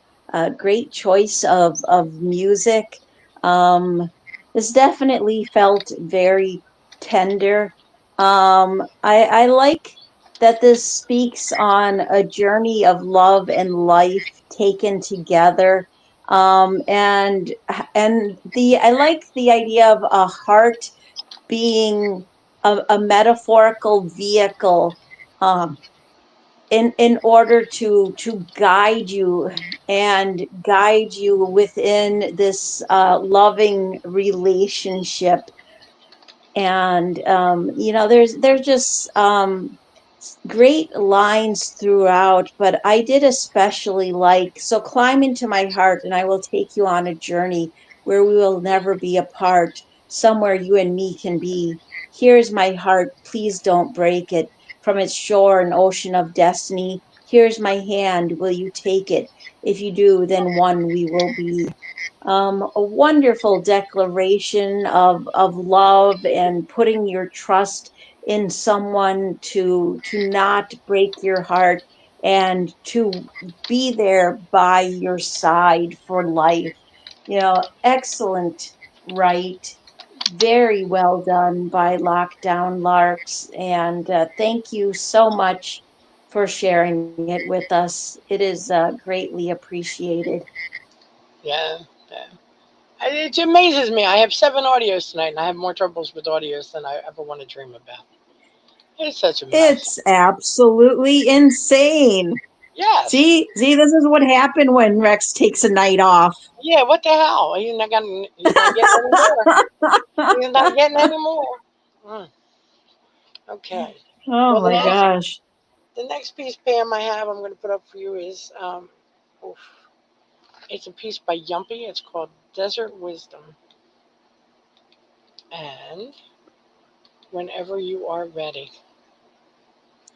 Great choice of music. Um, this definitely felt very tender. I like that this speaks on a journey of love and life taken together. And the I like the idea of a heart being a metaphorical vehicle um, in order to guide you within this loving relationship. And there's just great lines throughout, but I did especially like, so climb into my heart and I will take you on a journey where we will never be apart. somewhere you and me can be. Here's my heart, please don't break it. From its shore and ocean of destiny, here's my hand, will you take it? If you do, then one we will be. A wonderful declaration of love and putting your trust in someone to not break your heart and to be there by your side for life. Excellent, right? Very well done by Lockdown Larks. And thank you so much for sharing it with us. It is greatly appreciated. Yeah, yeah. It amazes me. I have 7 audios tonight, and I have more troubles with audios than I ever want to dream about. It's such a mess. It's absolutely insane. Yes. See, this is what happened when Rex takes a night off. Yeah. What the hell? He's not gonna. He's not getting any more. He's not getting any more. Mm, okay. Oh Well, my gosh. the next piece, Pam, I have I'm going to put up for you is oof, it's a piece by Yumpy. It's called Desert Wisdom. And whenever you are ready.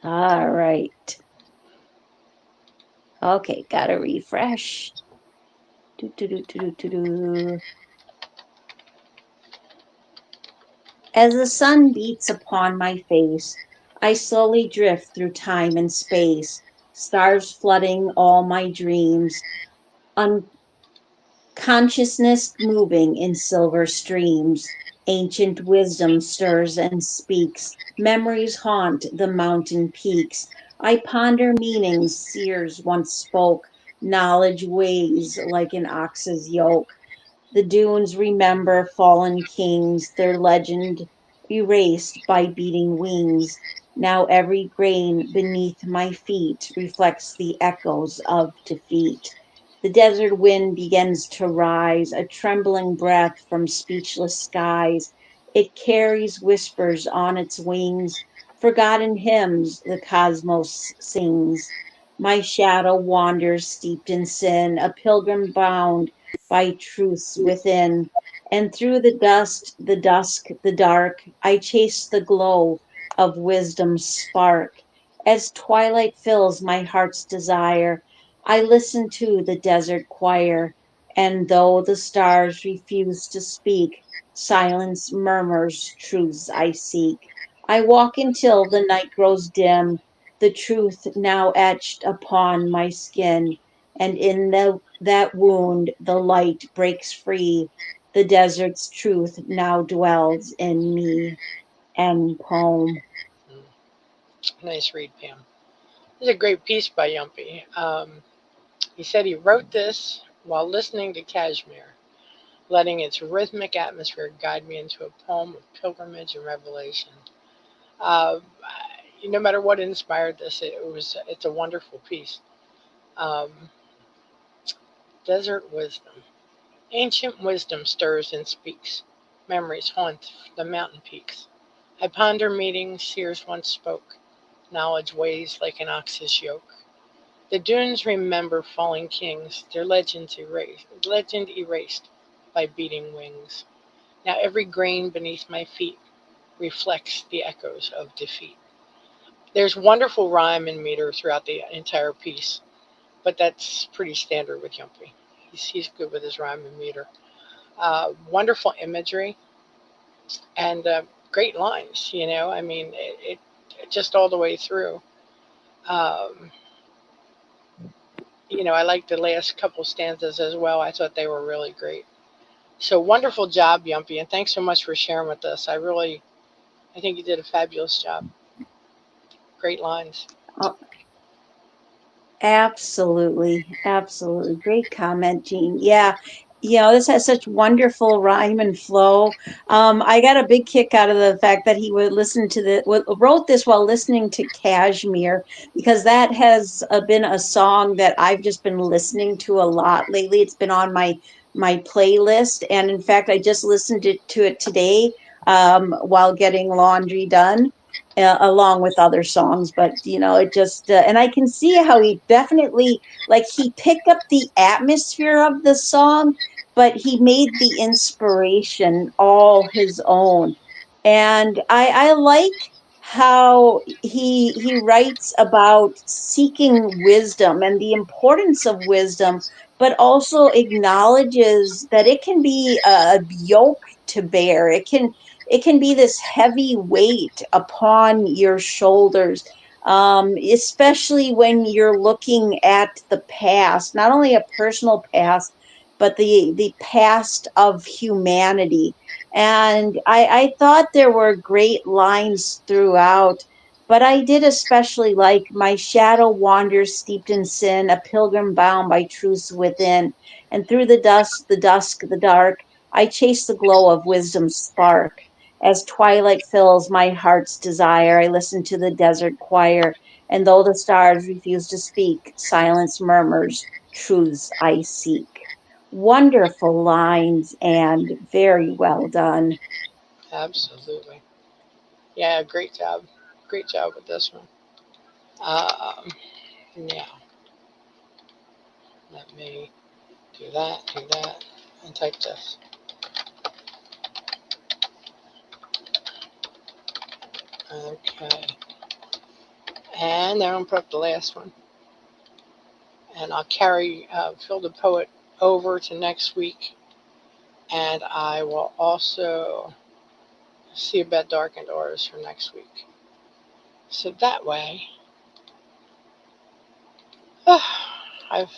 All right. Okay, gotta refresh. Do, do, do, do, do, do, do. As the sun beats upon my face, I slowly drift through time and space, stars flooding all my dreams, unconsciousness moving in silver streams. Ancient wisdom stirs and speaks, memories haunt the mountain peaks. I ponder meanings seers once spoke, knowledge weighs like an ox's yoke. The dunes remember fallen kings, their legend erased by beating wings. Now every grain beneath my feet reflects the echoes of defeat. The desert wind begins to rise, a trembling breath from speechless skies. It carries whispers on its wings, forgotten hymns the cosmos sings. My shadow wanders steeped in sin, a pilgrim bound by truths within. And through the dust, the dusk, the dark, I chase the glow of wisdom's spark. As twilight fills my heart's desire, I listen to the desert choir, and though the stars refuse to speak, silence murmurs truths I seek. I walk until the night grows dim, the truth now etched upon my skin, and in that wound the light breaks free. The desert's truth now dwells in me. End poem. Mm, nice read, Pam. This is a great piece by Yumpy. He said he wrote this while listening to Kashmir, letting its rhythmic atmosphere guide me into a poem of pilgrimage and revelation. Uh, no matter what inspired this, it's a wonderful piece. Um, Desert wisdom. Ancient wisdom stirs and speaks. Memories haunt the mountain peaks. I ponder meetings seers once spoke. Knowledge weighs like an ox's yoke. The dunes remember falling kings, their legend erased by beating wings. Now every grain beneath my feet reflects the echoes of defeat. There's wonderful rhyme and meter throughout the entire piece, but that's pretty standard with Yumpy. He's good with his rhyme and meter. Wonderful imagery and great lines. I mean, it just all the way through. Um, I like the last couple stanzas as well. I thought they were really great. So wonderful job, Yumpy, and thanks so much for sharing with us. I think you did a fabulous job. Great lines. Oh, absolutely, absolutely. Great comment, Jean. Yeah, this has such wonderful rhyme and flow. I got a big kick out of the fact that he would listen to wrote this while listening to Kashmir, because that has been a song that I've just been listening to a lot lately. It's been on my playlist, and in fact, I just listened to it today while getting laundry done along with other songs. But it just and I can see how he definitely, like, he picked up the atmosphere of the song, but he made the inspiration all his own. And I like how he writes about seeking wisdom and the importance of wisdom, but also acknowledges that it can be a yoke to bear. It can be this heavy weight upon your shoulders, especially when you're looking at the past, not only a personal past, but the past of humanity. And I thought there were great lines throughout, but I did especially like my shadow wanders steeped in sin, a pilgrim bound by truths within. And through the dusk, the dark, I chase the glow of wisdom's spark. As twilight fills my heart's desire, I listen to the desert choir, and though the stars refuse to speak, silence murmurs, truths I seek. Wonderful lines and very well done. Absolutely. Yeah, great job. Great job with this one. Um, yeah, let me do that, and type this. Okay. And then I'll put up the last one. And I'll carry Phil the Poet over to next week. And I will also see about Darkened Orders for next week. So that way, I've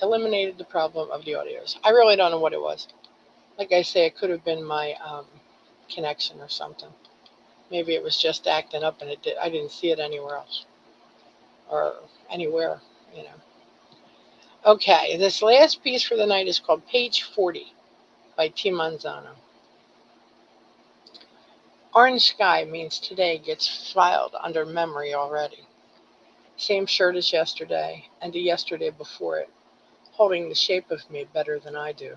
eliminated the problem of the audios. I really don't know what it was. Like I say, it could have been my connection or something. Maybe it was just acting up and I didn't see it anywhere else. Or anywhere, you know. Okay, this last piece for the night is called Page 40 by T. Manzano. Orange sky means today gets filed under memory already. Same shirt as yesterday and the yesterday before it, holding the shape of me better than I do.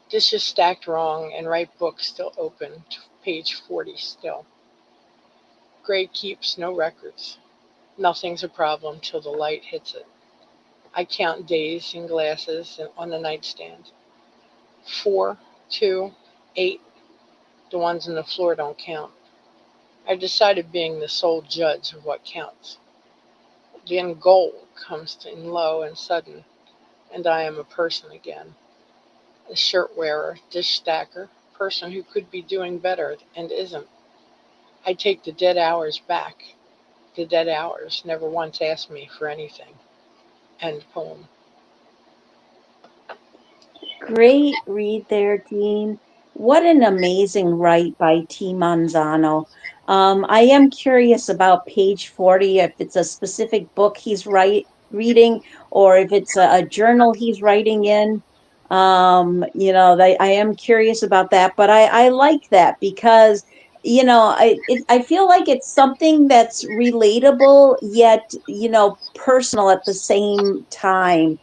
Dishes stacked wrong and right book still open, page 40 still. Gray keeps no records. Nothing's a problem till the light hits it. I count days in glasses on the nightstand. 4, 2, 8. The ones on the floor don't count. I decided being the sole judge of what counts. Then goal comes in low and sudden, and I am a person again. A shirt wearer, dish stacker, person who could be doing better and isn't. I take the dead hours back. The dead hours never once asked me for anything. End poem. Great read there, Dean. What an amazing write by T. Manzano. I am curious about page 40, if it's a specific book he's reading or if it's a journal he's writing in. I am curious about that, but I like that because, I feel like it's something that's relatable yet, personal at the same time.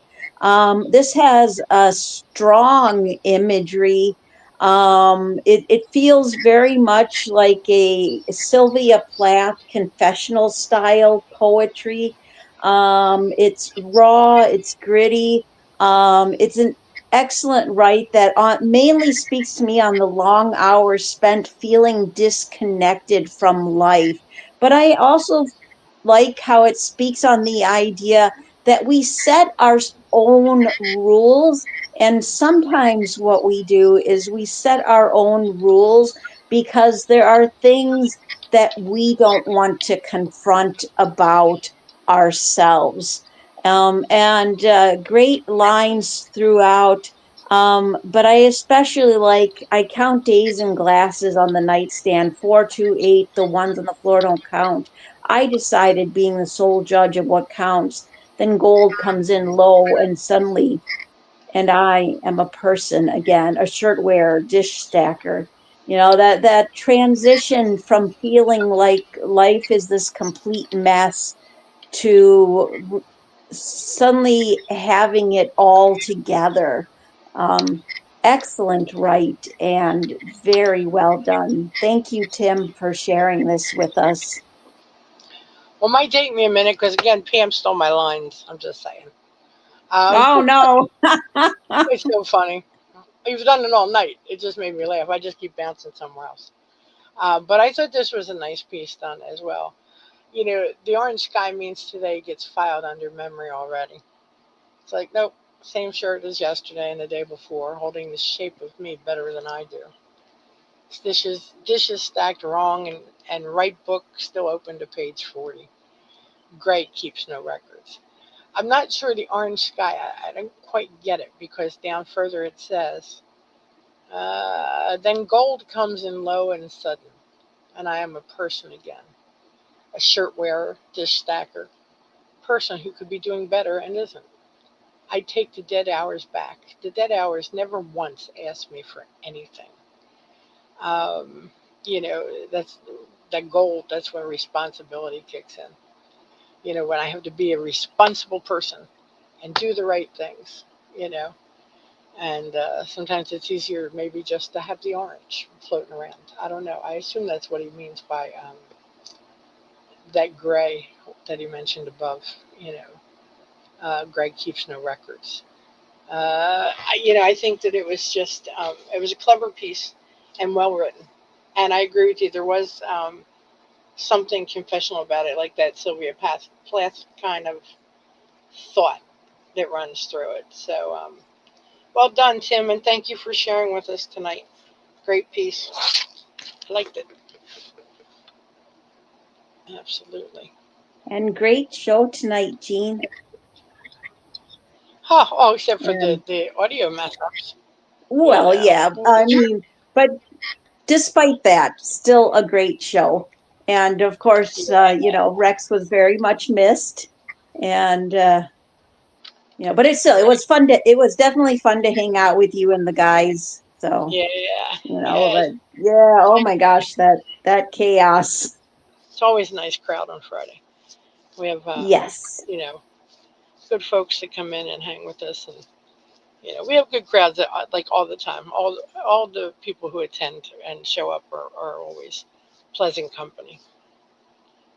This has a strong imagery. It feels very much like a Sylvia Plath confessional style poetry. It's raw, it's gritty. It's an excellent write that mainly speaks to me on the long hours spent feeling disconnected from life. But I also like how it speaks on the idea that we set our own rules. And sometimes what we do is we set our own rules because there are things that we don't want to confront about ourselves. And great lines throughout. But I especially like, I count days and glasses on the nightstand, 4, 2, 8, the ones on the floor don't count. I decided being the sole judge of what counts. Then gold comes in low and suddenly, and I am a person again, a shirt wearer, dish stacker. That transition from feeling like life is this complete mess to suddenly having it all together. Um, Excellent write and very well done. Thank you, Tim, for sharing this with us. Well, it might take me a minute because, again, Pam stole my lines. I'm just saying. Oh no. It's so funny. You've done it all night. It just made me laugh. I just keep bouncing somewhere else. But I thought this was a nice piece done as well. You know, the orange sky means today gets filed under memory already. It's like, nope, same shirt as yesterday and the day before, holding the shape of me better than I do. Dishes stacked wrong, and right book still open to page 40. Great keeps no records. I'm not sure the orange sky, I don't quite get it, because down further it says, then gold comes in low and sudden, and I am a person again. A shirt wearer, dish stacker, person who could be doing better and isn't. I take the dead hours back. The dead hours never once asked me for anything. Um, you know, that's that gold, that's when responsibility kicks in. You know, when I have to be a responsible person and do the right things, you know. And sometimes it's easier maybe just to have the orange floating around. I don't know. I assume that's what he means by that gray that he mentioned above, you know. Greg keeps no records. I think that it was just, it was a clever piece and well written. And I agree with you. There was something confessional about it, like that Sylvia Plath kind of thought that runs through it. So, well done, Tim, and thank you for sharing with us tonight. Great piece. I liked it. Absolutely. And great show tonight, Jean. Oh, except for And the audio mess ups. well, yeah, I mean, but despite that, still a great show. And of course, Rex was very much missed. And but it was fun it was definitely fun to hang out with you and the guys. So, Yeah. but yeah, oh my gosh, that chaos. It's always a nice crowd on Friday. We have, Yes. good folks that come in and hang with us, and we have good crowds that, like, all the time. All the people who attend and show up are always pleasant company,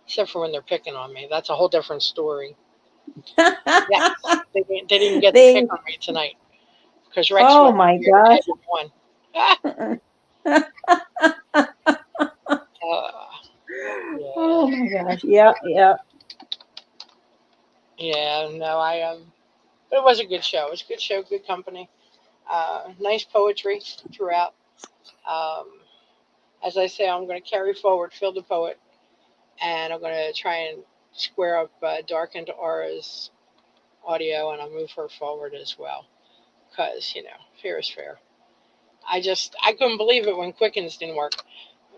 except for when they're picking on me. That's a whole different story. Yes, they didn't get to pick on me tonight because Rex Oh went my here gosh. and won. Oh my gosh. Yeah. Yeah, no, but it was a good show. It was a good show, good company. Nice poetry throughout. Um, as I say, I'm going to carry forward Phil the Poet, and I'm going to try and square up Dark into Aura's audio, and I'll move her forward as well, because fair is fair. I couldn't believe it when Quickens didn't work,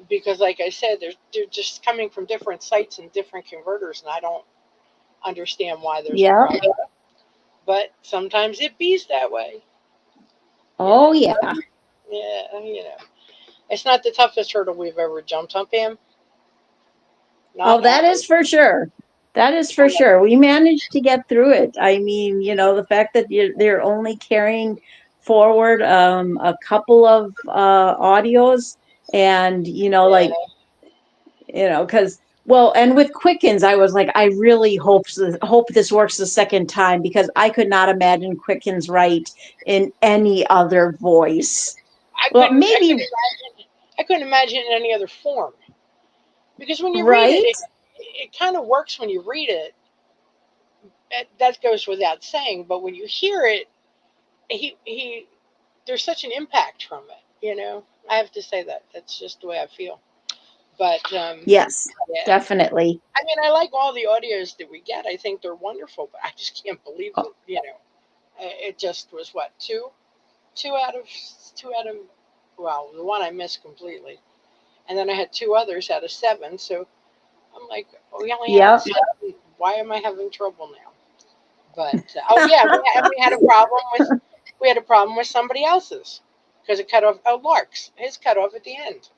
because, like I said, they're just coming from different sites and different converters, and I don't understand why there's a problem. But sometimes it bees that way. Oh yeah. Yeah. It's not the toughest hurdle we've ever jumped on, Pam. That is for sure. That is for sure. We managed to get through it. I mean, the fact that they're only carrying forward a couple of audios, and because and with Quickens, I was like, I really hope this works the second time, because I could not imagine Quickens right in any other voice. Maybe I couldn't imagine it in any other form, because when you right? read it kind of works when you read it. That goes without saying, but when you hear it, he there's such an impact from it. I have to say that that's just the way I feel. But yes, yeah. Definitely. I mean, I like all the audios that we get. I think they're wonderful, but I just can't believe that. It just was what two out of well, the one I missed completely, and then I had two others out of 7. So I'm like, we only had 7. Why am I having trouble now? But we had a problem with somebody else's, because it cut off. Oh, Lark's, his cut off at the end.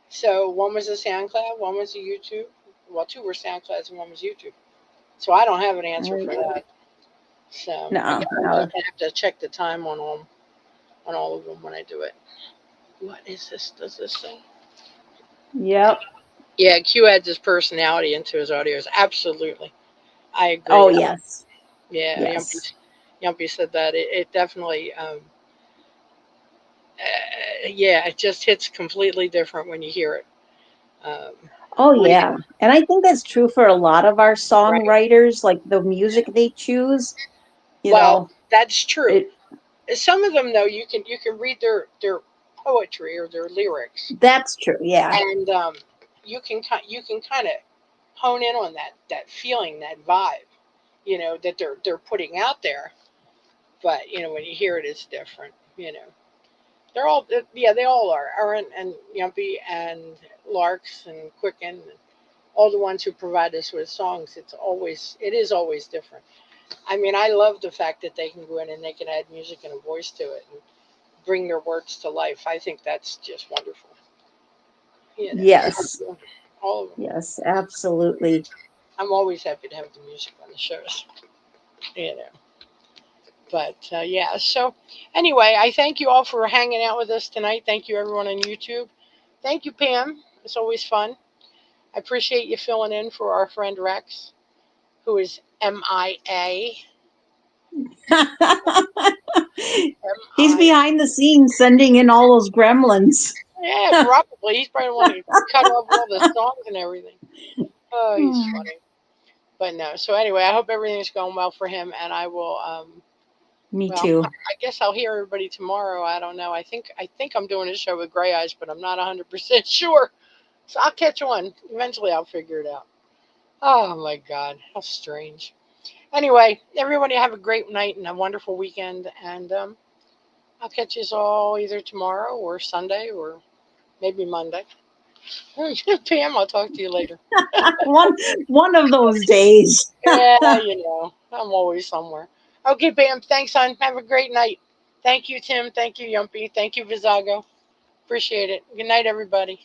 So one was a SoundCloud, one was a YouTube. Well, 2 were SoundClouds and one was YouTube. So I don't have an answer for that. So I have to check the time on all of them when I do it. What is this? Does this thing? Yep. Yeah, Q adds his personality into his audios. Absolutely. I agree. Oh, yes. Yeah, Yes. Yumpy said that. It definitely yeah, it just hits completely different when you hear it. Um, Oh, what do yeah. And I think that's true for a lot of our right? songwriters, like the music they choose, you Well, know, that's true. it Some of them though, you can read their poetry or their lyrics, that's true. Yeah. and you can kind of hone in on that feeling, that vibe, that they're putting out there. But when you hear it, it's different. They're all yeah, they all are. Aaron and Yumpy and Larks and Quicken, all the ones who provide us with songs. It is always different. I mean, I love the fact that they can go in and they can add music and a voice to it and bring their words to life. I think that's just wonderful. Yes. All of them. Yes, absolutely. I'm always happy to have the music on the shows. You know. But yeah, so anyway, I thank you all for hanging out with us tonight. Thank you, everyone on YouTube. Thank you, Pam. It's always fun. I appreciate you filling in for our friend Rex, who is MIA. He's MI. behind the scenes sending in all those gremlins. Yeah, probably. He's probably the one who cut off all the songs and everything. Oh, he's funny. But no. So anyway, I hope everything's going well for him, and I will. Me Well, too. I guess I'll hear everybody tomorrow. I don't know. I think I'm doing a show with Gray Eyes, but I'm not 100% sure. So I'll catch on. Eventually, I'll figure it out. Oh my God, how strange. Anyway, everybody have a great night and a wonderful weekend, and I'll catch you all either tomorrow or Sunday or maybe Monday. Pam, I'll talk to you later. One of those days. Yeah, I'm always somewhere. Okay, Pam, thanks, hon. Have a great night. Thank you, Tim. Thank you, Yumpy. Thank you, Vizago. Appreciate it. Good night, everybody.